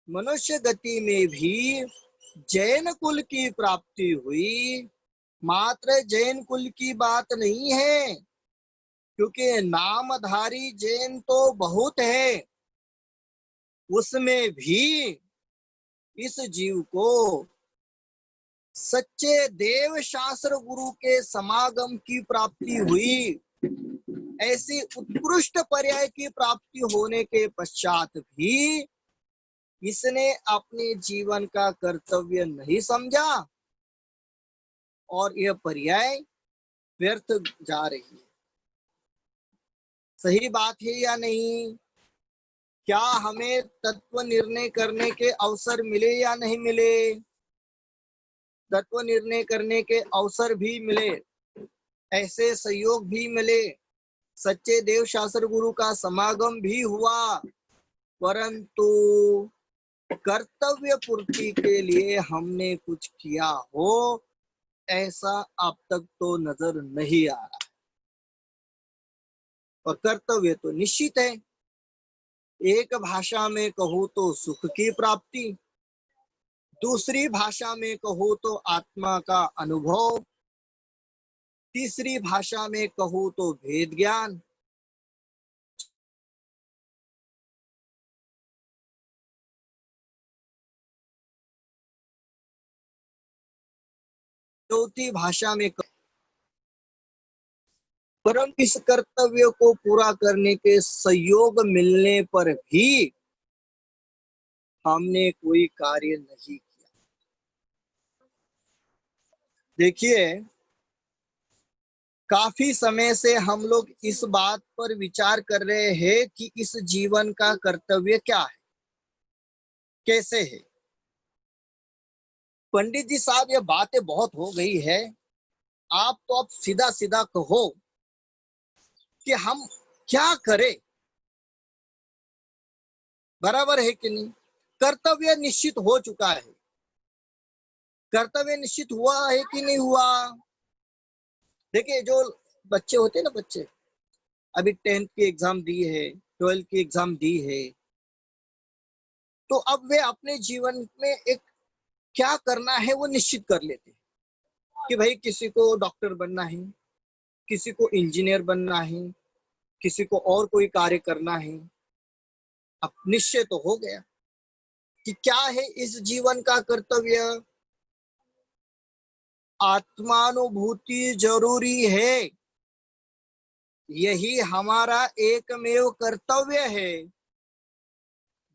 C: मनुष्य गति में भी जैन कुल की प्राप्ति हुई। मात्र जैन कुल की बात नहीं है, क्योंकि नामधारी जैन तो बहुत है, उसमें भी इस जीव को सच्चे देव शास्त्र गुरु के समागम की प्राप्ति हुई। ऐसी उत्कृष्ट पर्याय की प्राप्ति होने के पश्चात भी इसने अपने जीवन का कर्तव्य नहीं समझा और यह पर्याय व्यर्थ जा रही है। सही बात है या नहीं? क्या हमें तत्व निर्णय करने के अवसर मिले या नहीं मिले? तत्व निर्णय करने के अवसर भी मिले, ऐसे सहयोग भी मिले, सच्चे देव शास्त्र गुरु का समागम भी हुआ, परंतु कर्तव्य पूर्ति के लिए हमने कुछ किया हो ऐसा अब तक तो नजर नहीं आ रहा। और कर्तव्य तो निश्चित है, एक भाषा में कहूँ तो सुख की प्राप्ति, दूसरी भाषा में कहूँ तो आत्मा का अनुभव, तीसरी भाषा में कहूँ तो भेद ज्ञान, चौथी भाषा में परंतु इस कर्तव्य को पूरा करने के सहयोग मिलने पर भी हमने कोई कार्य नहीं किया। देखिए, काफी समय से हम लोग इस बात पर विचार कर रहे हैं कि इस जीवन का कर्तव्य क्या है, कैसे है। पंडित जी साहब, ये बातें बहुत हो गई है, आप तो अब सीधा सीधा कहो कि हम क्या करें, बराबर है कि नहीं? कर्तव्य निश्चित हो चुका है, कर्तव्य निश्चित हुआ है कि नहीं हुआ? देखिए, जो बच्चे होते हैं ना, बच्चे अभी 10th की एग्जाम दी है, 12th की एग्जाम दी है, तो अब वे अपने जीवन में एक क्या करना है वो निश्चित कर लेते हैं कि भाई किसी को डॉक्टर बनना है, किसी को इंजीनियर बनना है, किसी को और कोई कार्य करना है। अब निश्चय तो हो गया कि क्या है इस जीवन का कर्तव्य। आत्मानुभूति जरूरी है, यही हमारा एकमेव कर्तव्य है,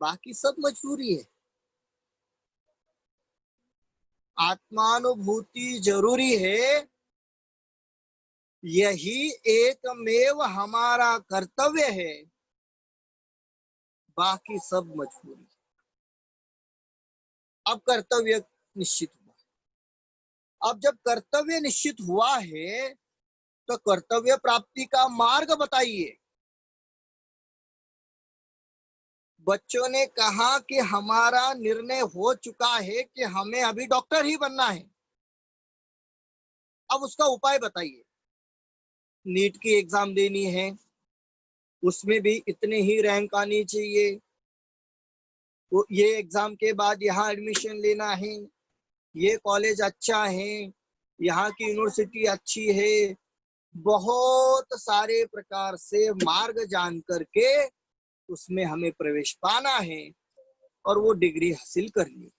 C: बाकी सब मजबूरी है। आत्मानुभूति जरूरी है, यही एकमेव हमारा कर्तव्य है, बाकी सब मजबूरी। अब कर्तव्य निश्चित हुआ। अब जब कर्तव्य निश्चित हुआ है तो कर्तव्य प्राप्ति का मार्ग बताइए। बच्चों ने कहा कि हमारा निर्णय हो चुका है कि हमें अभी डॉक्टर ही बनना है, अब उसका उपाय बताइए। नीट की एग्जाम देनी है, उसमें भी इतने ही रैंक आनी चाहिए, वो ये एग्जाम के बाद यहाँ एडमिशन लेना है, ये कॉलेज अच्छा है, यहाँ की यूनिवर्सिटी अच्छी है, बहुत सारे प्रकार से मार्ग जान करके उसमें हमें प्रवेश पाना है और वो डिग्री हासिल करनी।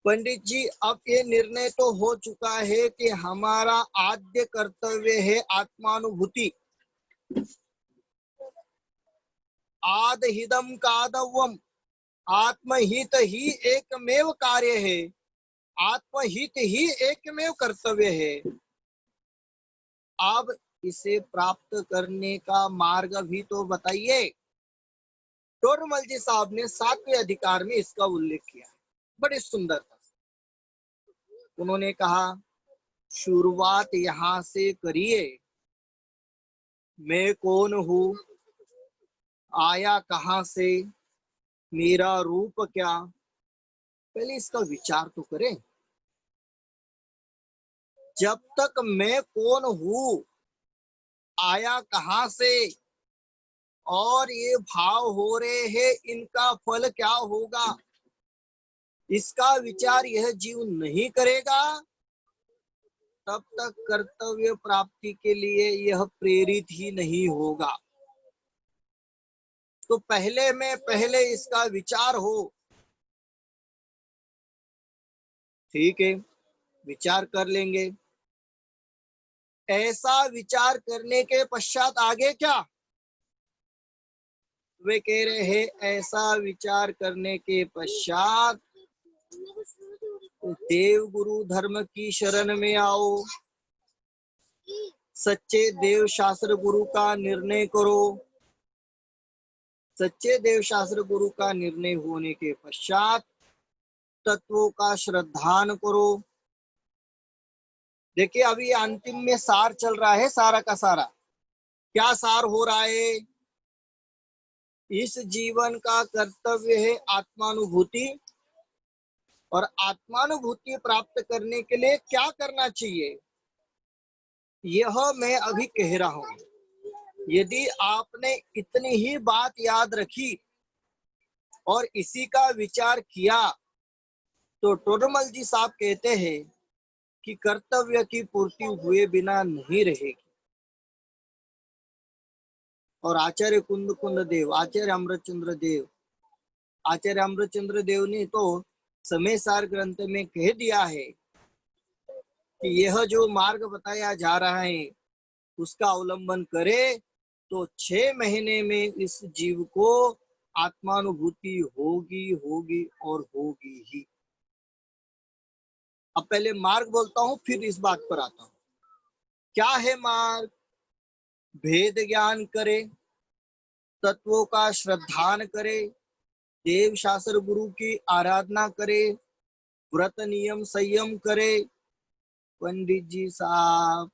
C: पंडित जी, अब ये निर्णय तो हो चुका है कि हमारा आद्य कर्तव्य है आत्मानुभूति। आदहिदम कादवम, आत्महित ही एकमेव कार्य है, आत्महित ही एकमेव कर्तव्य है। अब इसे प्राप्त करने का मार्ग भी तो बताइए। टोडरमल जी साहब ने 7वें अधिकार में इसका उल्लेख किया, बड़े सुंदरता से। उन्होंने कहा, शुरुआत यहां से करिए। मैं कौन हूँ, आया कहां से, मेरा रूप क्या, पहले इसका विचार तो करें। जब तक मैं कौन हूँ, आया कहां से और ये भाव हो रहे हैं, इनका फल क्या होगा, इसका विचार यह जीव नहीं करेगा, तब तक कर्तव्य प्राप्ति के लिए यह प्रेरित ही नहीं होगा। तो पहले इसका विचार हो। ठीक है, विचार कर लेंगे। ऐसा विचार करने के पश्चात आगे क्या? वे कह रहे हैं, ऐसा विचार करने के पश्चात देव गुरु धर्म की शरण में आओ, सच्चे देव शास्त्र गुरु का निर्णय करो। सच्चे देव शास्त्र गुरु का निर्णय होने के पश्चात तत्वों का श्रद्धान करो। देखिए, अभी अंतिम में सार चल रहा है, सारा का सारा। क्या सार हो रहा है? इस जीवन का कर्तव्य है आत्मानुभूति, और आत्मानुभूति प्राप्त करने के लिए क्या करना चाहिए, यह मैं अभी कह रहा हूं। यदि आपने इतनी ही बात याद रखी और इसी का विचार किया तो टोडरमल जी साहब कहते हैं कि कर्तव्य की पूर्ति हुए बिना नहीं रहेगी। और आचार्य कुंद देव, आचार्य अमृतचंद्र देव ने तो समय सार ग्रंथ में कह दिया है कि यह जो मार्ग बताया जा रहा है उसका अवलंबन करे तो 6 महीने में इस जीव को आत्मानुभूति होगी होगी और होगी ही। अब पहले मार्ग बोलता हूं, फिर इस बात पर आता हूं। क्या है मार्ग? भेद ज्ञान करे, तत्वों का श्रद्धान करे, देव शास्त्र गुरु की आराधना करे, व्रत नियम संयम करे। पंडित जी साहब,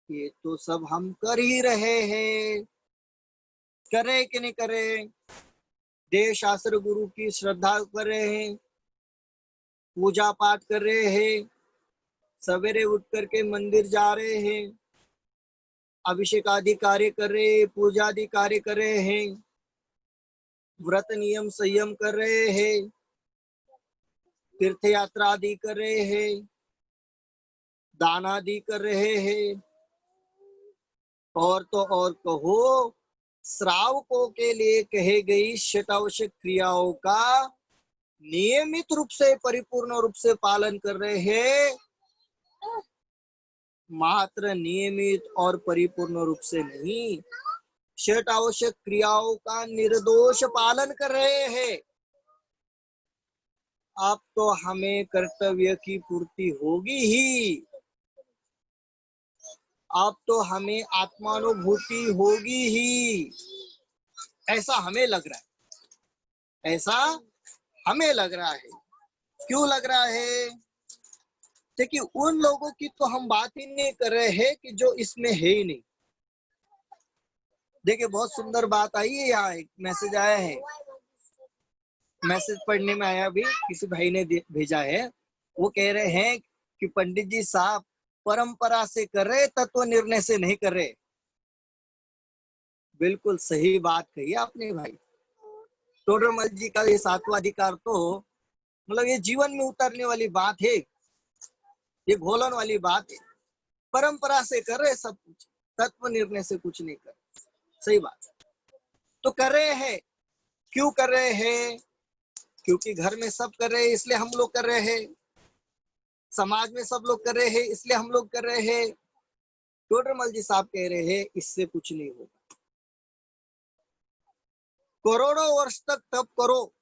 C: ये तो सब हम कर ही रहे हैं, करे कि नहीं करे? देव शास्त्र गुरु की श्रद्धा कर रहे हैं, पूजा पाठ कर रहे हैं, सवेरे उठ करके मंदिर जा रहे हैं, अभिषेक आदि कार्य कर रहे हैं, पूजा आदि कार्य कर रहे हैं, व्रत नियम संयम कर रहे हैं, तीर्थ यात्रा आदि कर रहे हैं, दान आदि कर रहे हैं, और तो और कहो श्रावकों के लिए कहे गई षटावश्यक क्रियाओं का नियमित रूप से परिपूर्ण रूप से पालन कर रहे हैं। मात्र नियमित और परिपूर्ण रूप से नहीं, षट आवश्यक क्रियाओं का निर्दोष पालन कर रहे हैं। अब तो हमें कर्तव्य की पूर्ति होगी ही। अब तो हमें आत्मानुभूति होगी ही, ऐसा हमें लग रहा है, ऐसा हमें लग रहा है। क्यों लग रहा है? देखिए, उन लोगों की तो हम बात ही नहीं कर रहे हैं कि जो इसमें है ही नहीं। देखिए, बहुत सुंदर बात आई है, यहाँ एक मैसेज आया है, मैसेज पढ़ने में आया, भी किसी भाई ने भेजा है। वो कह रहे हैं कि पंडित जी साहब परंपरा से कर रहे, तत्व निर्णय से नहीं कर रहे। बिल्कुल सही बात कही आपने भाई। टोडरमल जी का ये 7वां अधिकार तो मतलब ये जीवन में उतरने वाली बात है, ये घोलन वाली बात है। परंपरा से कर रहे सब कुछ, तत्व निर्णय से कुछ नहीं कर। सही बात। तो कर रहे हैं, क्यों कर रहे हैं? क्योंकि घर में सब कर रहे हैं इसलिए हम लोग कर रहे हैं, समाज में सब लोग कर रहे हैं इसलिए हम लोग कर रहे हैं। टोडरमल जी साहब कह रहे हैं इससे कुछ नहीं होगा। करोड़ों वर्ष तक तप करो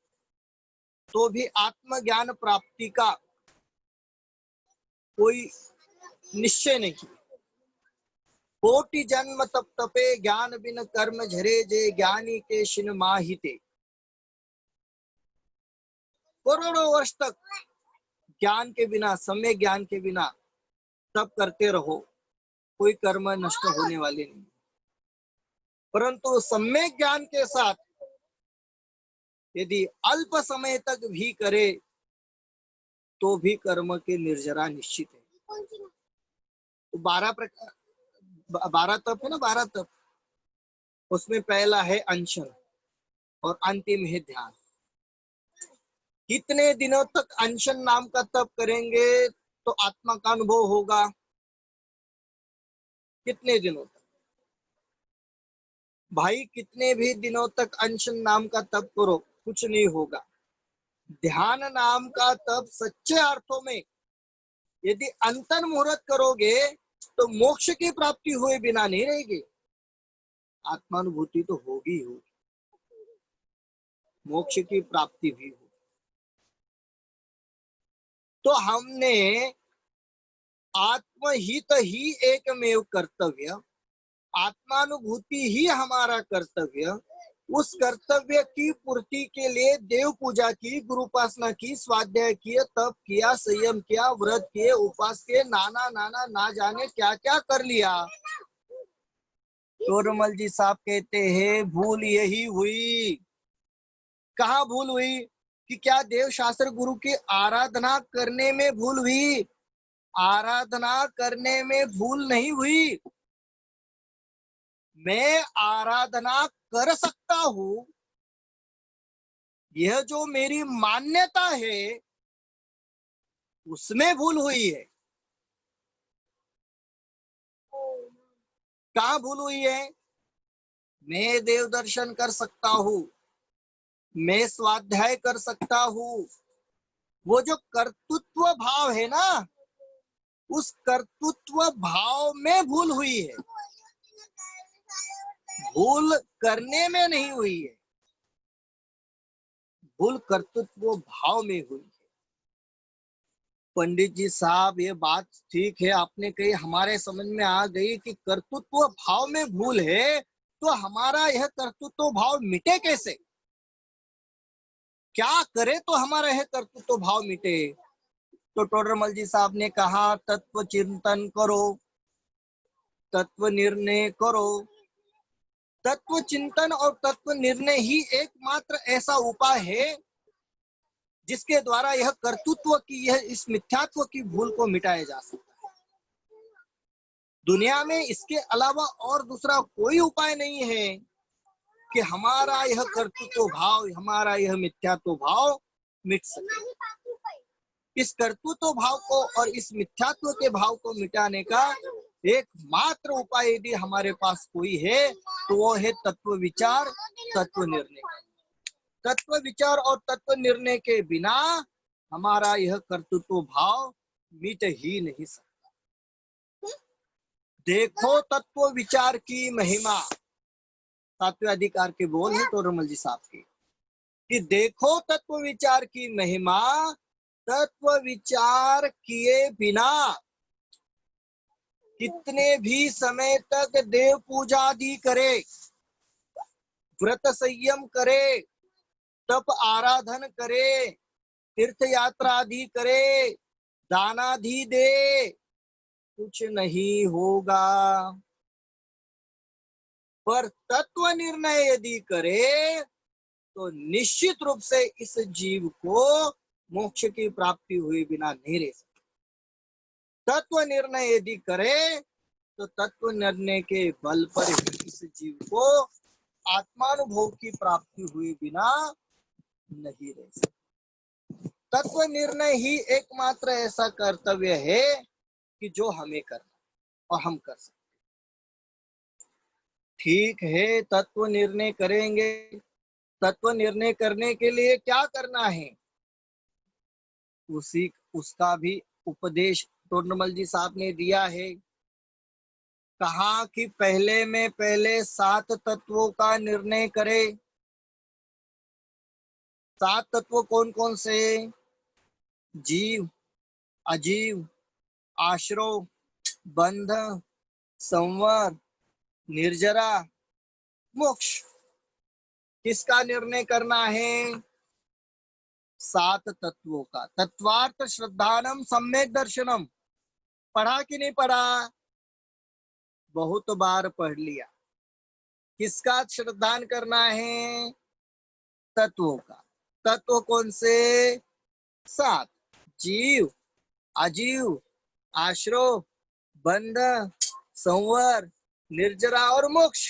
C: तो भी आत्मज्ञान प्राप्ति का कोई निश्चय नहीं। कोटि जन्म तप तपे, ज्ञान बिन कर्म झरे, जे ज्ञानी के शिन माहिते। करोड़ों वर्ष तक ज्ञान के बिना, सम्यक ज्ञान के बिना तप करते रहो, कोई कर्म नष्ट होने वाले नहीं। परंतु सम्यक ज्ञान के साथ यदि अल्प समय तक भी करे तो भी कर्म के निर्जरा निश्चित है। तो 12 तप है ना, 12 तप। उसमें पहला है अनशन और अंतिम है ध्यान। कितने दिनों तक अनशन नाम का तप करेंगे तो आत्मा का अनुभव होगा? कितने दिनों तक भाई? कितने भी दिनों तक अनशन नाम का तप करो, कुछ नहीं होगा। ध्यान नाम का तप सच्चे अर्थों में यदि अंतर मुहूर्त करोगे तो मोक्ष की प्राप्ति हुए बिना नहीं रहेगी, आत्मानुभूति तो होगी होगी, मोक्ष की प्राप्ति भी होगी। तो हमने आत्महित ही एकमेव कर्तव्य, आत्मानुभूति ही हमारा कर्तव्य, उस कर्तव्य की पूर्ति के लिए देव पूजा की, गुरु उपासना की, स्वाध्याय किए, तप किया, संयम किया, व्रत किए, उपवास किए, नाना नाना ना जाने क्या क्या कर लिया। टोडरमल जी साहब कहते हैं भूल यही हुई। कहाँ भूल हुई? कि क्या देव शास्त्र गुरु की आराधना करने में भूल हुई? आराधना करने में भूल नहीं हुई। मैं आराधना कर सकता हूं, यह जो मेरी मान्यता है उसमें भूल हुई है। कहाँ भूल हुई है? मैं देव दर्शन कर सकता हूं, मैं स्वाध्याय कर सकता हूं, वो जो कर्तृत्व भाव है ना, उस कर्तृत्व भाव में भूल हुई है, भूल करने में नहीं हुई है, भूल कर्तृत्व भाव में हुई है। पंडित जी साहब ये बात ठीक है आपने कही, हमारे समझ में आ गई कि कर्तृत्व भाव में भूल है, तो हमारा यह कर्तृत्व भाव मिटे कैसे? क्या करे तो हमारा यह कर्तृत्व भाव मिटे? तो टोडरमल जी साहब ने कहा तत्व चिंतन करो, तत्व निर्णय करो। तत्व चिंतन और तत्व निर्णय ही एकमात्र ऐसा उपाय है जिसके द्वारा यह कर्तृत्व की, यह इस मिथ्यात्व की भूल को मिटाया जा सकता है। दुनिया में इसके अलावा और दूसरा कोई उपाय नहीं है कि हमारा यह कर्तृत्व भाव, हमारा यह मिथ्यात्व भाव मिट सके। इस कर्तृत्व भाव को और इस मिथ्यात्व के भाव को मिटाने का एकमात्र उपाय यदि हमारे पास कोई है तो वो है तत्व विचार, तत्व निर्णय। तत्व विचार और तत्व निर्णय के बिना हमारा यह कर्तृत्व भाव मिट ही नहीं सकता। देखो तत्व विचार की महिमा, 7वें अधिकार के बोल है टोडरमल जी साहब के, कि देखो तत्व विचार की महिमा, तत्व विचार किए बिना कितने भी समय तक देव पूजा आदि करे, व्रत संयम करे, तप आराधन करे, तीर्थ यात्रा आदि करे, दानादि दे, कुछ नहीं होगा। पर तत्व निर्णय यदि करे तो निश्चित रूप से इस जीव को मोक्ष की प्राप्ति हुए बिना नहीं रह सकता। तत्व निर्णय यदि करे तो तत्व निर्णय के बल पर ही इस जीव को आत्मानुभव की प्राप्ति हुए बिना नहीं रह सकता। तत्व निर्णय ही एकमात्र ऐसा कर्तव्य है कि जो हमें करना और हम कर सकते। ठीक है, तत्व निर्णय करेंगे। तत्व निर्णय करने के लिए क्या करना है उसका भी उपदेश टोडरमल जी साहब ने दिया है। कहा कि पहले में पहले 7 तत्वों का निर्णय करे। 7 तत्व कौन कौन से? जीव, अजीव, आश्रव, बंध, संवर, निर्जरा, मोक्ष। किसका निर्णय करना है? 7 तत्वों का। तत्वार्थ श्रद्धानम सम्यक दर्शनम। पढ़ा कि नहीं पढ़ा? बहुत बार पढ़ लिया। किसका श्रद्धान करना है? तत्वों का। तत्व कौन से? 7। जीव, अजीव, आश्रव, बंध, संवर, निर्जरा और मोक्ष।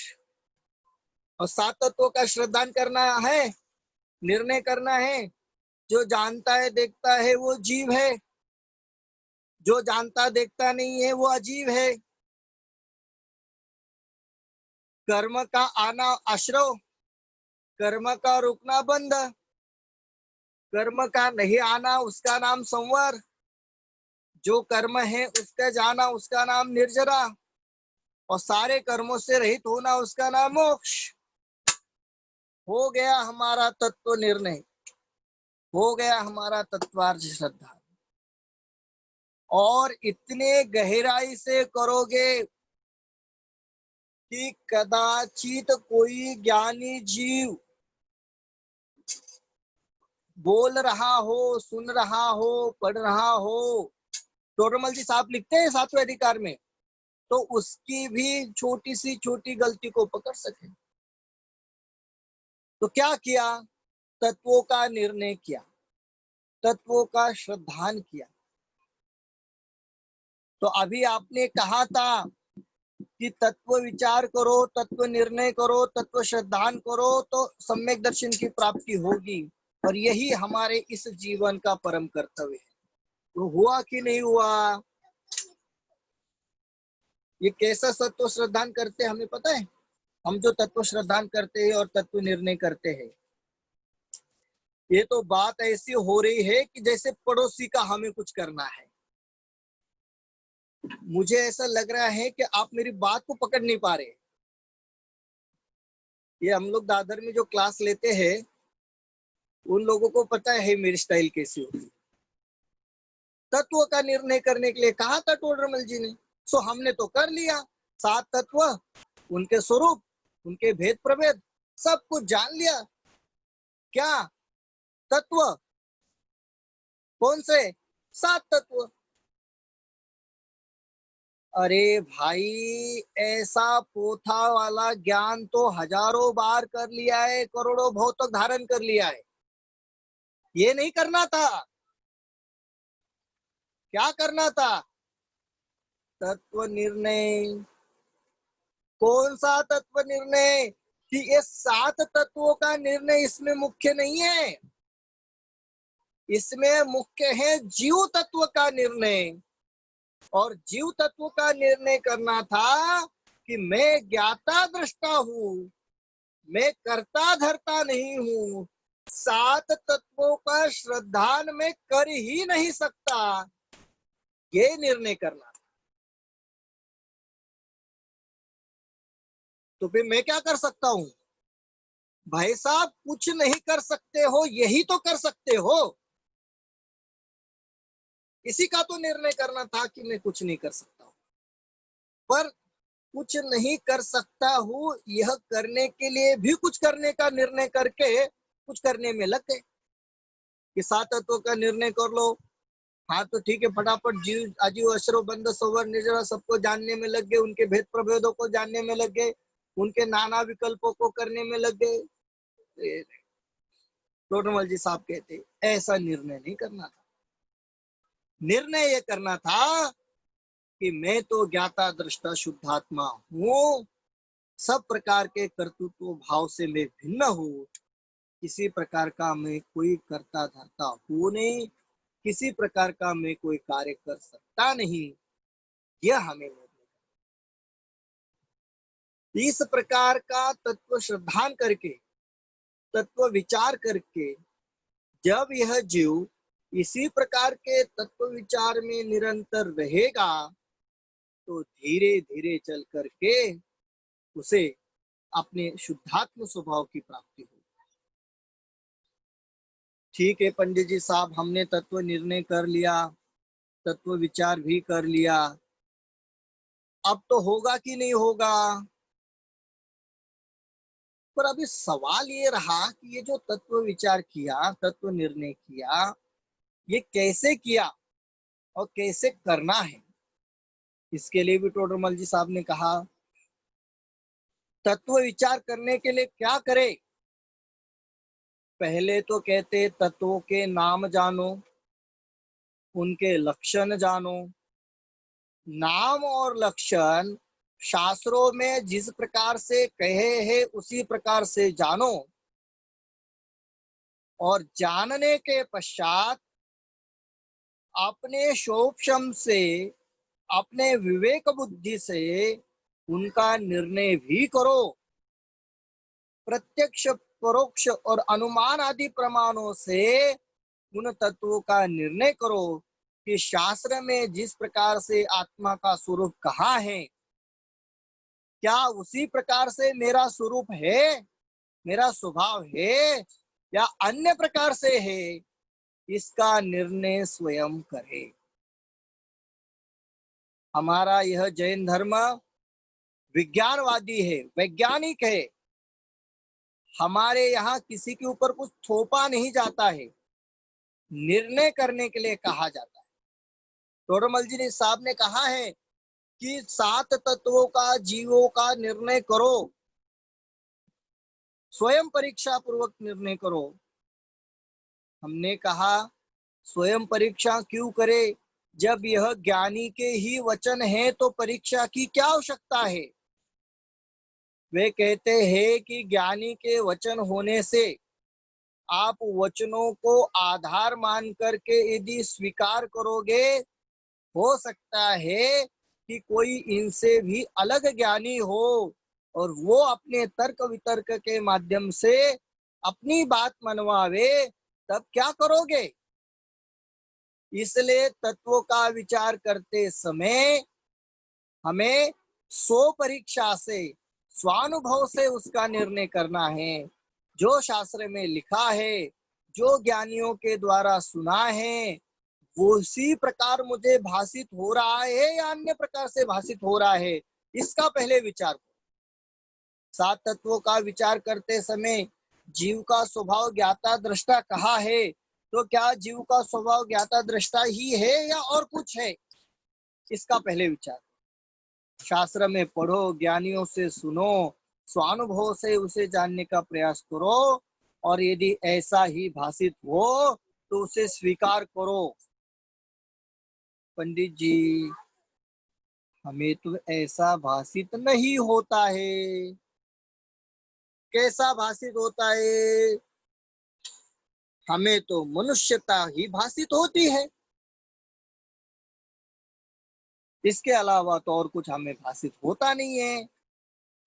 C: और 7 तत्वों का श्रद्धान करना है, निर्णय करना है। जो जानता है देखता है वो जीव है, जो जानता देखता नहीं है वो अजीव है। कर्म का आना आश्रव, कर्म का रुकना बंध, कर्म का नहीं आना उसका नाम संवर, जो कर्म है उसका जाना उसका नाम निर्जरा, और सारे कर्मों से रहित होना उसका नाम मोक्ष। हो गया हमारा तत्व निर्णय, हो गया हमारा तत्वार्थ श्रद्धा। और इतने गहराई से करोगे कि कदाचित कोई ज्ञानी जीव बोल रहा हो, सुन रहा हो, पढ़ रहा हो, टोडरमल जी साहब लिखते हैं 7वें अधिकार में, तो उसकी भी छोटी सी छोटी गलती को पकड़ सके। तो क्या किया? तत्वों का निर्णय किया, तत्वों का श्रद्धान किया। तो अभी आपने कहा था कि तत्व विचार करो, तत्व निर्णय करो, तत्व श्रद्धान करो तो सम्यक दर्शन की प्राप्ति होगी। और यही हमारे इस जीवन का परम कर्तव्य है। तो हुआ कि नहीं हुआ? ये कैसा तत्व श्रद्धान करते हैं हमें पता है? हम जो तत्व श्रद्धान करते हैं और तत्व निर्णय करते हैं, ये तो बात ऐसी हो रही है कि जैसे पड़ोसी का हमें कुछ करना है। मुझे ऐसा लग रहा है कि आप मेरी बात को पकड़ नहीं पा रहे। ये हम लोग दादर में जो क्लास लेते हैं उन लोगों को पता है मेरी स्टाइल कैसी होती है। तत्व का निर्णय करने के लिए कहा था टोडरमल जी ने, सो हमने तो कर लिया। 7 तत्व, उनके स्वरूप, उनके भेद प्रभेद सब कुछ जान लिया। क्या तत्व? कौन से? 7 तत्व। अरे भाई, ऐसा पोथा वाला ज्ञान तो हजारों बार कर लिया है, करोड़ों भाव तक धारण कर लिया है। ये नहीं करना था। क्या करना था? तत्व निर्णय। कौन सा तत्व निर्णय? कि ये 7 तत्वों का निर्णय इसमें मुख्य नहीं है। इसमें मुख्य है जीव तत्व का निर्णय। और जीव तत्व का निर्णय करना था कि मैं ज्ञाता दृष्टा हूं, मैं करता धरता नहीं हूं। 7 तत्वों का श्रद्धान में कर ही नहीं सकता, ये निर्णय करना। तो फिर मैं क्या कर सकता हूं? भाई साहब, कुछ नहीं कर सकते हो, यही तो कर सकते हो। इसी का तो निर्णय करना था कि मैं कुछ नहीं कर सकता हूं। पर कुछ नहीं कर सकता हूँ, यह करने के लिए भी कुछ करने का निर्णय करके कुछ करने में लग गए कि 7 तत्वों का निर्णय कर लो। हाँ तो ठीक है, फटाफट जीव अजीव अशरो बंद सवर निर्जरा सबको जानने में लग गए, उनके भेद प्रभेदों को जानने में लग गए, उनके नाना विकल्पों को करने में लग गए। टोडरमल जी साहब कहते ऐसा निर्णय नहीं करना था। निर्णय ये करना था कि मैं तो ज्ञाता दृष्टा शुद्धात्मा हूँ, सब प्रकार के कर्तृत्व भाव से मैं भिन्न हूँ, किसी प्रकार का मैं कोई करता धरता हूँ नहीं, किसी प्रकार का मैं कोई कार्य कर सकता नहीं। यह हमें निर्णय, इस प्रकार का तत्व श्रद्धान करके, तत्व विचार करके जब यह जीव इसी प्रकार के तत्व विचार में निरंतर रहेगा तो धीरे धीरे चल करके उसे अपने शुद्धात्म स्वभाव की प्राप्ति होगी। ठीक है पंडित जी साहब, हमने तत्व निर्णय कर लिया, तत्व विचार भी कर लिया, अब तो होगा कि नहीं होगा? पर अभी सवाल ये रहा कि ये जो तत्व विचार किया, तत्व निर्णय किया, ये कैसे किया और कैसे करना है? इसके लिए भी टोडरमल जी साहब ने कहा तत्व विचार करने के लिए क्या करे? पहले तो कहते तत्वों के नाम जानो, उनके लक्षण जानो। नाम और लक्षण शास्त्रों में जिस प्रकार से कहे हैं उसी प्रकार से जानो, और जानने के पश्चात अपने शोक्षम से, अपने विवेक बुद्धि से उनका निर्णय भी करो। प्रत्यक्ष, परोक्ष और अनुमान आदि प्रमाणों से उन तत्वों का निर्णय करो कि शास्त्र में जिस प्रकार से आत्मा का स्वरूप कहा है, क्या उसी प्रकार से मेरा स्वरूप है, मेरा स्वभाव है, या अन्य प्रकार से है? इसका निर्णय स्वयं करे। हमारा यह जैन धर्म विज्ञानवादी है, वैज्ञानिक है। हमारे यहाँ किसी के ऊपर कुछ थोपा नहीं जाता है, निर्णय करने के लिए कहा जाता है। टोडरमल जी ने साहब ने कहा है कि 7 तत्वों का, जीवों का निर्णय करो, स्वयं परीक्षा पूर्वक निर्णय करो। हमने कहा स्वयं परीक्षा क्यों करे? जब यह ज्ञानी के ही वचन है तो परीक्षा की क्या आवश्यकता है? वे कहते हैं कि ज्ञानी के वचन होने से आप वचनों को आधार मान करके यदि स्वीकार करोगे, हो सकता है कि कोई इनसे भी अलग ज्ञानी हो और वो अपने तर्क वितर्क के माध्यम से अपनी बात मनवावे, तब क्या करोगे? इसलिए तत्वों का विचार करते समय हमें स्व परीक्षा से, स्वानुभव से उसका निर्णय करना है। जो शास्त्र में लिखा है, जो ज्ञानियों के द्वारा सुना है, वो उसी प्रकार मुझे भाषित हो रहा है या अन्य प्रकार से भाषित हो रहा है, इसका पहले विचार करो। 7 तत्वों का विचार करते समय जीव का स्वभाव ज्ञाता दृष्टा कहा है, तो क्या जीव का स्वभाव ज्ञाता दृष्टा ही है या और कुछ है? इसका पहले विचार। शास्त्र में पढ़ो, ज्ञानियों से सुनो, स्वानुभव से उसे जानने का प्रयास करो, और यदि ऐसा ही भाषित हो तो उसे स्वीकार करो। पंडित जी, हमें तो ऐसा भाषित नहीं होता है। कैसा भाषित होता है? हमें तो मनुष्यता ही भाषित होती है, इसके अलावा तो और कुछ हमें भाषित होता नहीं है।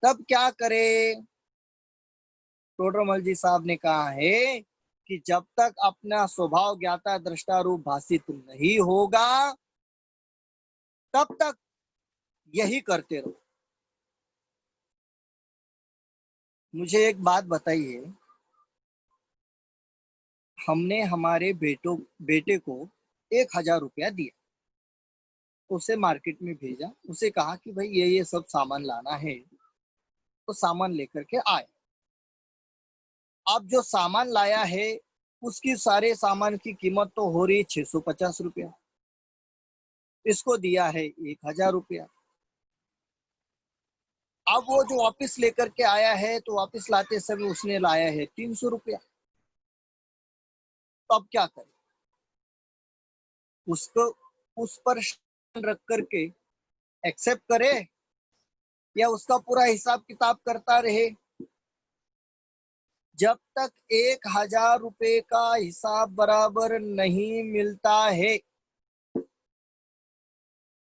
C: तब क्या करें? टोडरमल जी साहब ने कहा है कि जब तक अपना स्वभाव ज्ञाता दृष्टा रूप भाषित नहीं होगा, तब तक यही करते रहो। मुझे एक बात बताइए, हमने हमारे बेटे को 1000 रुपया दिया उसे मार्केट में भेजा, उसे कहा कि भाई ये सब सामान लाना है, तो सामान लेकर के आए। अब जो सामान लाया है उसकी सारे सामान की कीमत तो हो रही 650 रुपया, इसको दिया है 1000 रुपया। अब वो जो वापस लेकर के आया है तो वापस लाते समय उसने लाया है 300 रुपया। तो अब क्या करे, उसको उस पर रख करके एक्सेप्ट करे या उसका पूरा हिसाब किताब करता रहे? जब तक 1000 रुपए का हिसाब बराबर नहीं मिलता है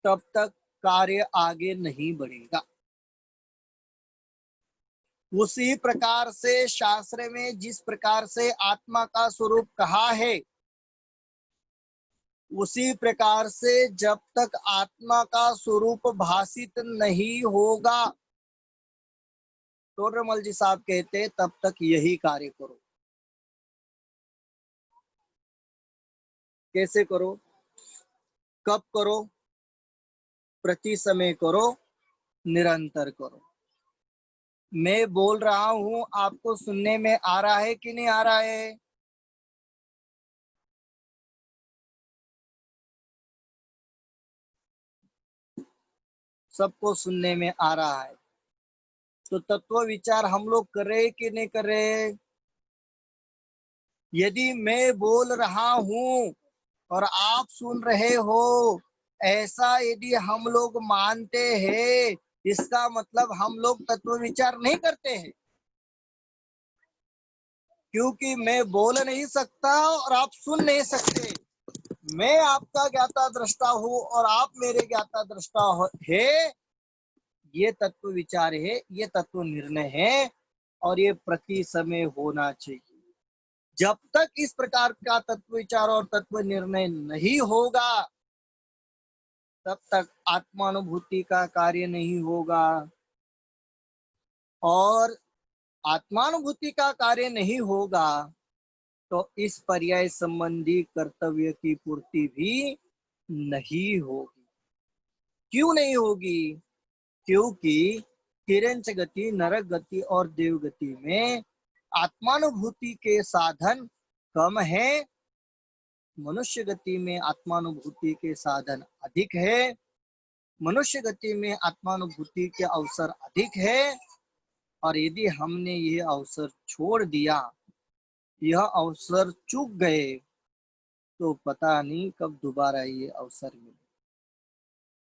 C: तब तक कार्य आगे नहीं बढ़ेगा। उसी प्रकार से शास्त्र में जिस प्रकार से आत्मा का स्वरूप कहा है, उसी प्रकार से जब तक आत्मा का स्वरूप भाषित नहीं होगा, टोडरमल जी साहब कहते तब तक यही कार्य करो। कैसे करो, कब करो? प्रति समय करो, निरंतर करो। मैं बोल रहा हूं, आपको सुनने में आ रहा है कि नहीं आ रहा है? सबको सुनने में आ रहा है। तो तत्व विचार हम लोग कर रहे कि नहीं कर रहे? यदि मैं बोल रहा हूं और आप सुन रहे हो, ऐसा यदि हम लोग मानते हैं, इसका मतलब हम लोग तत्व विचार नहीं करते हैं। क्योंकि मैं बोल नहीं सकता और आप सुन नहीं सकते। मैं आपका ज्ञाता दृष्टा हूं और आप मेरे ज्ञाता दृष्टा है। ये तत्व विचार है, ये तत्व निर्णय है और ये प्रति समय होना चाहिए। जब तक इस प्रकार का तत्व विचार और तत्व निर्णय नहीं होगा तब तक आत्मानुभूति का कार्य नहीं होगा, और आत्मानुभूति का कार्य नहीं होगा तो इस पर्याय संबंधी कर्तव्य की पूर्ति भी नहीं होगी। क्यों नहीं होगी? क्योंकि तिरंच गति, नरक गति और देव गति में आत्मानुभूति के साधन कम है, मनुष्य गति में आत्मानुभूति के साधन अधिक है। मनुष्य गति में आत्मानुभूति के अवसर अधिक है, और यदि हमने ये अवसर छोड़ दिया, यह अवसर चूक गए, तो पता नहीं कब दोबारा ये अवसर मिले।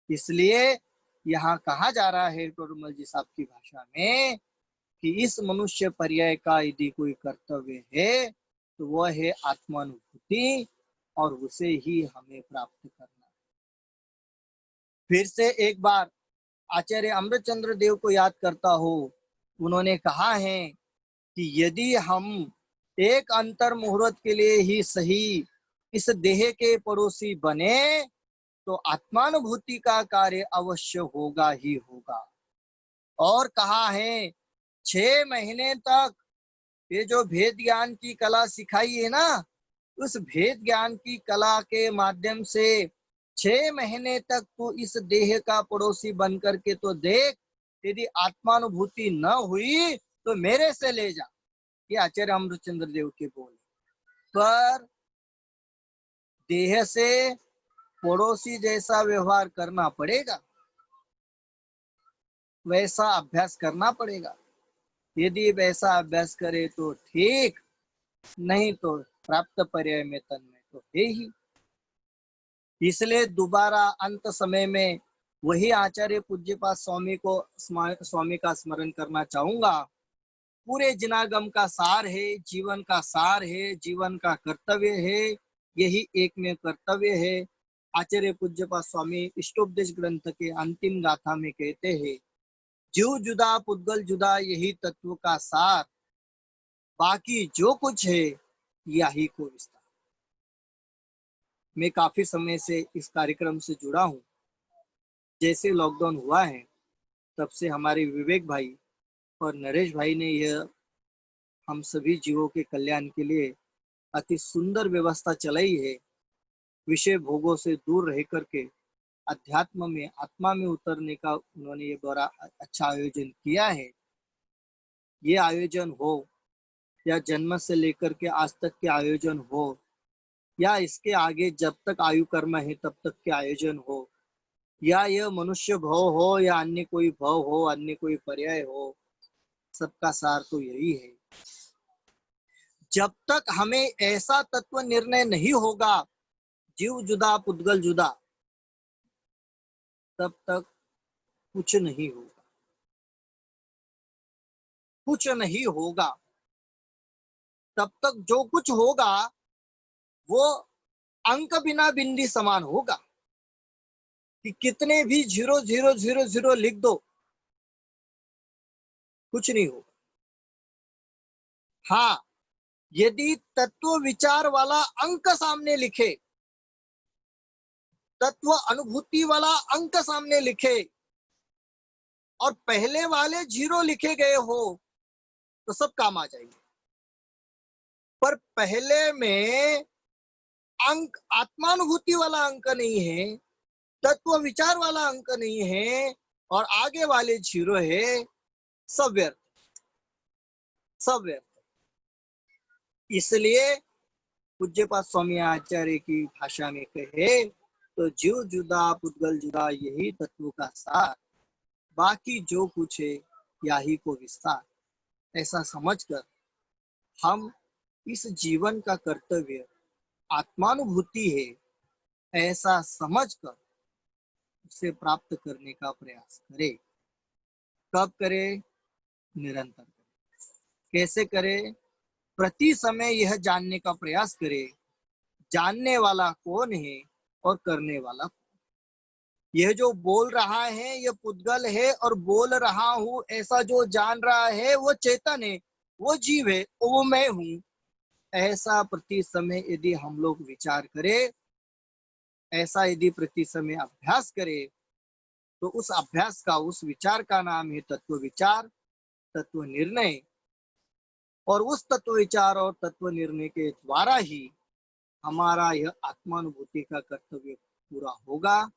C: इसलिए यहाँ कहा जा रहा है टोडरमल जी साहब की भाषा में कि इस मनुष्य पर्याय का यदि कोई कर्तव्य है तो वह है आत्मानुभूति, और उसे ही हमें प्राप्त करना है। फिर से एक बार आचार्य अमृतचंद्र देव को याद करता हो, उन्होंने कहा है कि यदि हम एक अंतर मुहूर्त के लिए ही सही इस देह के पड़ोसी बने तो आत्मानुभूति का कार्य अवश्य होगा ही होगा। और कहा है 6 महीने तक ये जो भेद ज्ञान की कला सिखाई है ना, उस भेद ज्ञान की कला के माध्यम से 6 महीने तक तू इस देह का पड़ोसी बन करके तो देख, यदि आत्मानुभूति न हुई तो मेरे से ले जा। ये आचार्य अमृतचंद्र देव के बोल। पर देह से पड़ोसी जैसा व्यवहार करना पड़ेगा, वैसा अभ्यास करना पड़ेगा। यदि वैसा अभ्यास करे तो ठीक, नहीं तो प्राप्त पर्याय में तन्मय तो है ही। इसलिए दोबारा अंत समय में वही आचार्य पूज्यपाद स्वामी का स्मरण करना चाहूंगा। पूरे जिनागम का सार है, जीवन का सार है, जीवन का कर्तव्य है, यही एक में कर्तव्य है। आचार्य पूज्यपाद स्वामी इष्टोपदेश ग्रंथ के अंतिम गाथा में कहते हैं, जीव जुदा पुद्गल जुदा, यही तत्व का सार, बाकी जो कुछ है यही को विस्तार। मैं काफी समय से इस कार्यक्रम से जुड़ा हूँ। जैसे लॉकडाउन हुआ है तब से हमारे विवेक भाई और नरेश भाई ने यह हम सभी जीवों के कल्याण के लिए अति सुंदर व्यवस्था चलाई है। विषय भोगों से दूर रह करके अध्यात्म में, आत्मा में उतरने का उन्होंने ये बड़ा अच्छा आयोजन किया है। ये आयोजन हो या जन्म से लेकर के आज तक के आयोजन हो या इसके आगे जब तक आयु कर्म है तब तक के आयोजन हो, या यह मनुष्य भव हो या अन्य कोई भव हो, अन्य कोई पर्याय हो, सबका सार तो यही है। जब तक हमें ऐसा तत्व निर्णय नहीं होगा, जीव जुदा पुद्गल जुदा, तब तक कुछ नहीं होगा, कुछ नहीं होगा। तब तक जो कुछ होगा वो अंक बिना बिंदी समान होगा कि कितने भी 0 0 0 0 लिख दो, कुछ नहीं होगा। हाँ, यदि तत्व विचार वाला अंक सामने लिखे, तत्व अनुभूति वाला अंक सामने लिखे और पहले वाले 0 लिखे गए हो तो सब काम आ जाएंगे। पर पहले में अंक आत्मानुभूति वाला अंक नहीं है, तत्व विचार वाला अंक नहीं है और आगे वाले 0 है, सब व्यर्थ, सब व्यर्थ। इसलिए पूज्यपाद स्वामी आचार्य की भाषा में कहे तो जीव जुदा पुद्गल जुदा, यही तत्व का सार, बाकी जो कुछ है यही को विस्तार। ऐसा समझकर हम इस जीवन का कर्तव्य आत्मानुभूति है ऐसा समझकर उसे प्राप्त करने का प्रयास करें। कब करें? निरंतर करें। कैसे करें? प्रति समय यह जानने का प्रयास करें, जानने वाला कौन है और करने वाला कौन। यह जो बोल रहा है यह पुद्गल है और बोल रहा हूं ऐसा जो जान रहा है वो चेतन है, वो जीव है, वो मैं हूं। ऐसा प्रति समय यदि हम लोग विचार करें, ऐसा यदि प्रति समय अभ्यास करें, तो उस अभ्यास का, उस विचार का नाम है तत्व विचार, तत्व निर्णय। और उस तत्व विचार और तत्व निर्णय के द्वारा ही हमारा यह आत्मानुभूति का कर्तव्य पूरा होगा,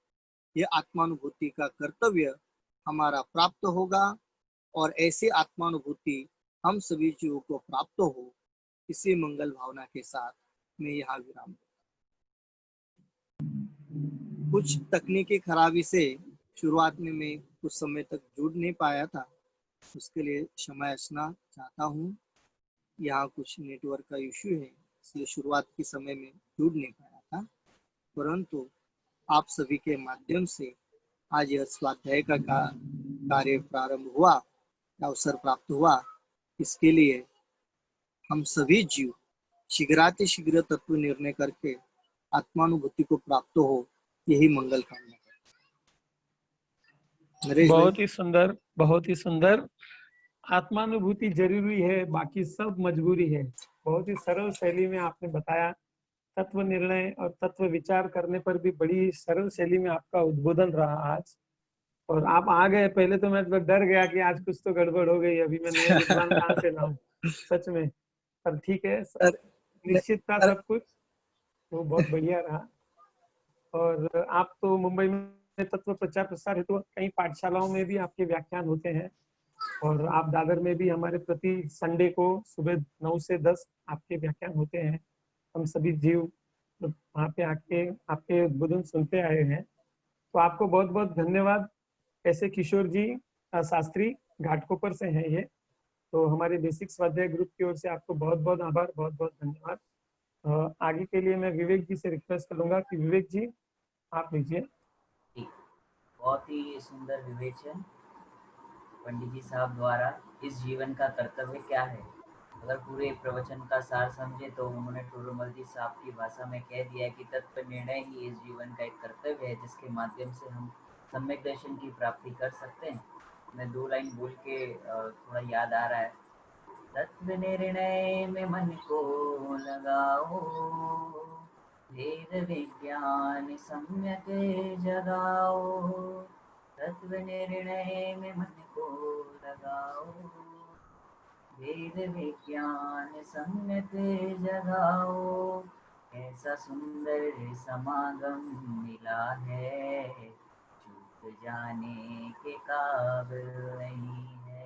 C: यह आत्मानुभूति का कर्तव्य हमारा प्राप्त होगा और ऐसी आत्मानुभूति हम सभी जीवों को प्राप्त हो। इसी मंगल भावना के साथ मैं यहाँ विराम दूंगा। कुछ तकनीकी खराबी से शुरुआत में मैं कुछ समय तक जुड़ नहीं पाया था, उसके लिए क्षमा याचना चाहता हूँ। यहाँ कुछ नेटवर्क का इश्यू है, इसलिए शुरुआत के समय में जुड़ नहीं पाया था, परंतु आप सभी के माध्यम से आज यह स्वाध्याय का कार्य प्रारंभ हुआ, अवसर प्राप्त हुआ। इसके लिए हम सभी जीव शीघ्रातिशीघ्र तत्व निर्णय करके आत्मानुभूति को प्राप्त हो, यही मंगल कामना करते हैं। नरेश भाई,
B: बहुत ही सुंदर, बहुत ही सुंदर। आत्मानुभूति जरूरी है, बाकी सब मजबूरी है। बहुत ही सरल शैली में आपने बताया। तत्व निर्णय और तत्व विचार करने पर भी बड़ी सरल शैली में आपका उद्बोधन रहा आज। और आप आ गए, पहले तो मैं तो डर गया कि आज कुछ तो गड़बड़ हो गई, अभी मैं नया विद्वान कहाँ से लाऊं, सच में। पर ठीक है, निश्चित था सब कुछ, वो बहुत बढ़िया रहा। और आप तो मुंबई में तत्व प्रचार प्रसार हेतु कई पाठशालाओं में भी आपके व्याख्यान होते हैं, और आप दादर में भी हमारे प्रति संडे को सुबह 9 से 10 आपके व्याख्यान होते हैं। हम सभी जीव वहाँ पे आके आपके उद्बोधन सुनते आए हैं, तो आपको बहुत बहुत धन्यवाद। ऐसे किशोर जी शास्त्री घाटकोपर से हैं ये, तो हमारे बेसिक स्वाध्याय ग्रुप की ओर से आपको बहुत बहुत आभार, बहुत बहुत धन्यवाद। आगे के लिए मैं विवेक जी से रिक्वेस्ट करूंगा कि विवेक जी आप लीजिए।
A: ठीक, बहुत ही सुंदर विवेचन पंडित जी साहब द्वारा। इस जीवन का कर्तव्य क्या है, अगर पूरे प्रवचन का सार समझे तो उन्होंने टोडरमल जी साहब की भाषा में कह दिया कि तत्व निर्णय ही इस जीवन का एक कर्तव्य है, जिसके माध्यम से हम सम्यक दर्शन की प्राप्ति कर सकते हैं। मैं 2 लाइन बोल के थोड़ा याद आ रहा है। तत्व निर्णय में मन को लगाओ, वेद विज्ञान सम्यक जगाओ। तत्व निर्णय में मन को लगाओ, वेद विज्ञान सम्यक जगाओ। ऐसा सुंदर समागम मिला है, चूक जाने के काबिल नहीं है।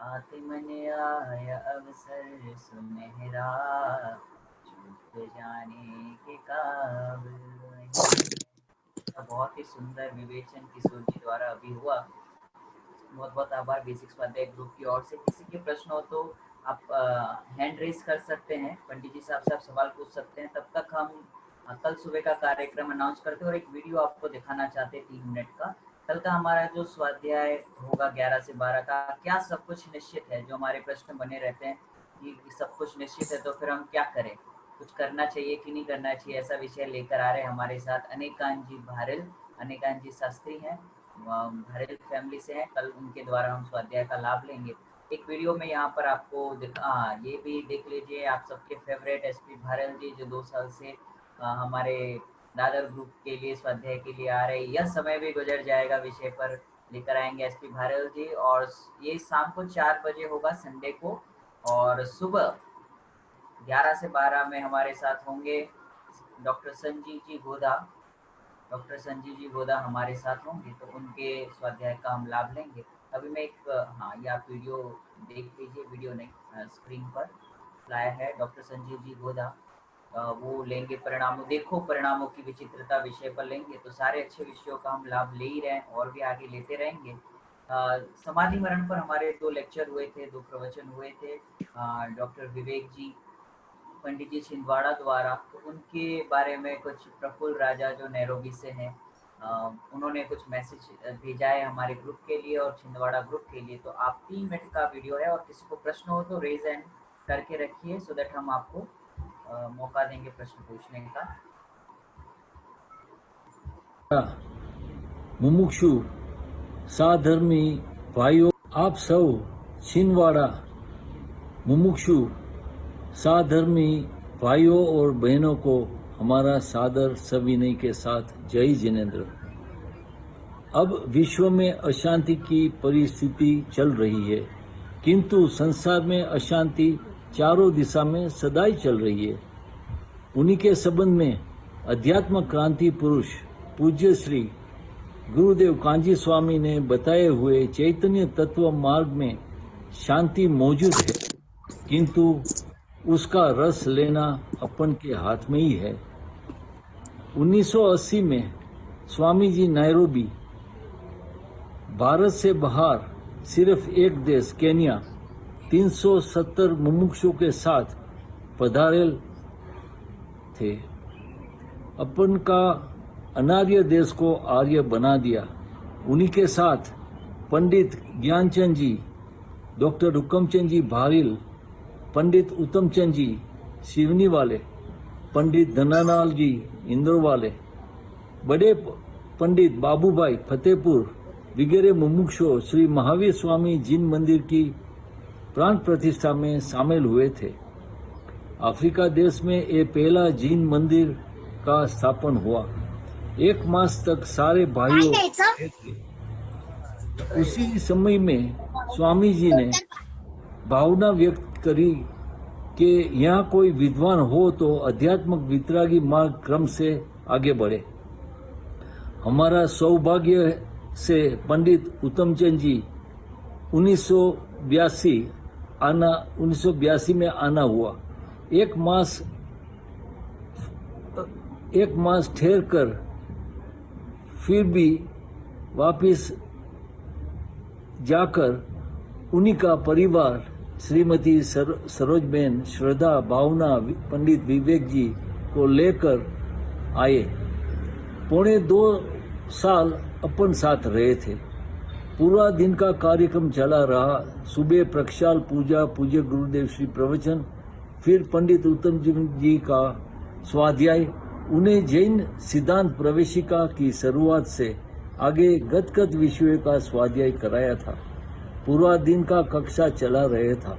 A: आत्मन आया अवसर सुनहरा, चूक जाने के काबिल नहीं है। बहुत ही सुंदर विवेचन किशोर जी द्वारा अभी हुआ। बहुत बहुत आभार बेसिक स्वाध्याय ग्रुप की ओर से। किसी के प्रश्न हो तो आप हैंड रेस कर सकते हैं, पंडित जी साहब से आप सवाल पूछ सकते हैं। तब तक हम कल सुबह का कार्यक्रम अनाउंस करते हैं और एक वीडियो आपको दिखाना चाहते हैं 3 मिनट का। कल का हमारा जो स्वाध्याय होगा 11 से 12 का, क्या सब कुछ निश्चित है? जो हमारे प्रश्न बने रहते हैं कि सब कुछ निश्चित है तो फिर हम क्या करें, कुछ करना चाहिए कि नहीं करना चाहिए, ऐसा विषय लेकर आ रहे हैं हमारे साथ अनेकांत जी भारिल। अनेकांत जी शास्त्री हैं, भारेल फैमिली से हैं। कल उनके द्वारा हम स्वाध्याय का लाभ लेंगे। एक वीडियो में यहाँ पर आपको ये भी देख लीजिए, आप सबके फेवरेट एसपी भारेल जी, जो 2 साल से हमारे दादर ग्रुप के लिए स्वाध्याय के लिए आ रहे हैं। यह समय भी गुजर जाएगा विषय पर लेकर आएंगे एसपी भारेल जी, और ये शाम को 4 बजे होगा संडे को, और सुबह 11 से 12 में हमारे साथ होंगे डॉक्टर संजीव जी गोदा। डॉक्टर संजीव जी गोदा हमारे साथ होंगे, तो उनके स्वाध्याय का हम लाभ लेंगे। अभी मैं एक ये आप वीडियो देख लीजिए, वीडियो नहीं स्क्रीन पर लाया है। डॉक्टर संजीव जी गोदा वो लेंगे परिणामों, देखो परिणामों की विचित्रता विषय पर लेंगे। तो सारे अच्छे विषयों का हम लाभ ले ही रहे हैं और भी आगे लेते रहेंगे। समाधि मरण पर हमारे 2 लेक्चर हुए थे, 2 प्रवचन हुए थे डॉक्टर विवेक जी, पंडित जी छिंदवाड़ा द्वारा। तो उनके बारे में कुछ प्रफुल्ल राजा जो नैरोबी से हैं, उन्होंने कुछ मैसेज भेजा है हमारे ग्रुप के लिए और छिंदवाड़ा ग्रुप के लिए। तो आप 3 मिनट का वीडियो है, और किसी को प्रश्न हो तो रेज हैंड करके रखिए, सो दैट हम आपको मौका देंगे प्रश्न पूछने का।
D: मुमुक्षु साधर्मी भाइयों, आप सब छिंदवाड़ा मुमुक्षु साधर्मी भाइयों और बहनों को हमारा सादर सविनय के साथ जय जिनेन्द्र। अब विश्व में अशांति की परिस्थिति चल रही है, किंतु संसार में अशांति चारों दिशा में सदाई चल रही है। उन्हीं के संबंध में अध्यात्म क्रांति पुरुष पूज्य श्री गुरुदेव कांजी स्वामी ने बताए हुए चैतन्य तत्व मार्ग में शांति मौजूद है, किंतु उसका रस लेना अपन के हाथ में ही है। 1980 में स्वामी जी नैरोबी, भारत से बाहर सिर्फ एक देश केन्या 370 मुमुक्षुओं के साथ पधारेल थे। अपन का अनार्य देश को आर्य बना दिया। उन्हीं के साथ पंडित ज्ञानचंद जी, डॉक्टर हुक्मचंद जी भारिल, पंडित उत्तमचंद जी सिवनी वाले, पंडित धनालाल जी इंदौर वाले, बड़े पंडित बाबूभाई फतेहपुर वगैरह मुमुक्षु श्री महावीर स्वामी जिन मंदिर की प्राण प्रतिष्ठा में शामिल हुए थे। अफ्रीका देश में ये पहला जिन मंदिर का स्थापन हुआ। 1 मास तक सारे भाइयों थे। उसी समय में स्वामी जी ने भावना व्यक्त करी कि यहाँ कोई विद्वान हो तो आध्यात्मिक वितरागी मार्ग क्रम से आगे बढ़े। हमारा सौभाग्य से पंडित उत्तमचंद जी 1982 में आना हुआ। 1 मास ठहर कर फिर भी वापिस जाकर उन्हीं का परिवार श्रीमती सरोजबेन, श्रद्धा, भावना, पंडित विवेक जी को लेकर आए। 2.25 साल अपन साथ रहे थे। पूरा दिन का कार्यक्रम चला रहा। सुबह प्रक्षाल पूजा, पूज्य गुरुदेव श्री प्रवचन, फिर पंडित उत्तम जी का स्वाध्याय। उन्हें जैन सिद्धांत प्रवेशिका की शुरुआत से आगे गदगद विषयों का स्वाध्याय कराया था। पूरा दिन का कक्षा चला रहा था।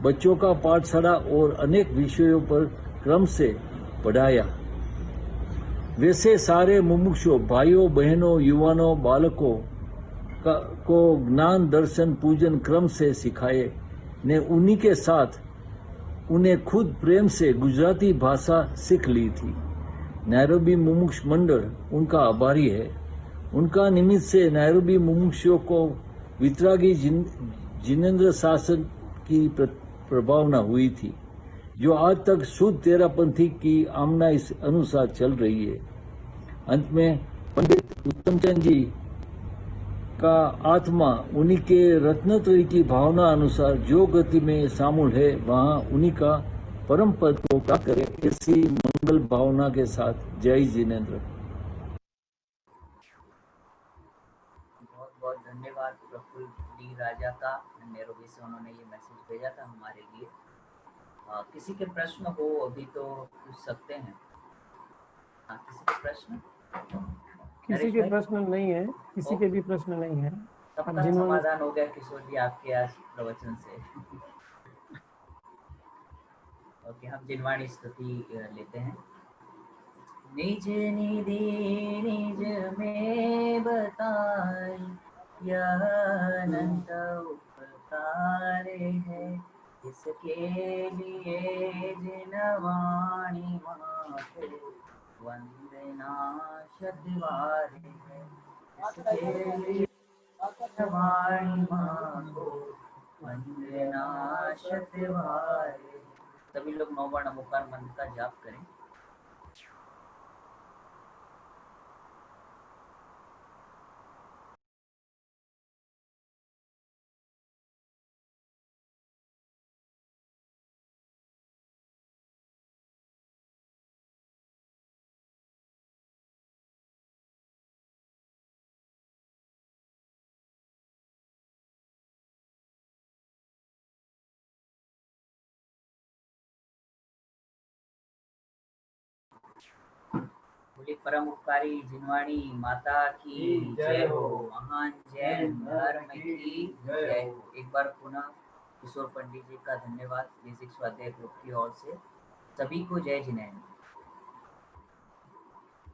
D: बच्चों का पाठशाला और अनेक विषयों पर क्रम से पढ़ाया। वैसे सारे मुमुक्षु भाइयों बहनों युवानों बालकों को ज्ञान दर्शन पूजन क्रम से सिखाए ने। उन्हीं के साथ उन्हें खुद प्रेम से गुजराती भाषा सीख ली थी। नैरोबी मुमुक्ष मंडल उनका आभारी है। उनका निमित्त से नैरोबी मुमुक्षुओं को वितरागी जिनेंद्र शासन की प्रभावना हुई थी, जो आज तक शुद्ध तेरापंथी की आमना इस अनुसार चल रही है। अंत में पंडित उत्तमचंद जी का आत्मा उन्हीं के रत्नत्रयी की भावना अनुसार जो गति में शामिल है, वहां उन्हीं का परम पद को प्राप्त करे, ऐसी मंगल भावना के साथ जय जिनेंद्र।
A: बहुत बहुत धन्यवाद प्रफुल्ल डी राजा का। नैरोबी से उन्होंने ये मैसेज भेजा था हमारे लिए। किसी के प्रश्न हो अभी तो पूछ सकते हैं। किसी के प्रश्न?
B: किसी के प्रश्न नहीं है, किसी के भी प्रश्न नहीं है।
A: सबका समाधान हो गया किशोर जी आपके आज प्रवचन से। ओके, हम जिनवाणी स्तुति लेते हैं। निज निधि निज में बताई, यह अनंत उपकार है, इसके लिए जिनवाणी माँ को वंदना शतवार है। इसके लिए जिनवाणी माँ को वंदना शतवार है। सभी लोग 9 बार नमोकार मंत्र का जाप करें। बोली परम उपकारी जिनवाणी माता की जय हो। महान जैन धर्म की जय हो। एक बार पुनः किशोर पंडित जी का धन्यवाद बेसिक स्वाध्याय ग्रुप की ओर से। सभी को जय जिनेंद्र।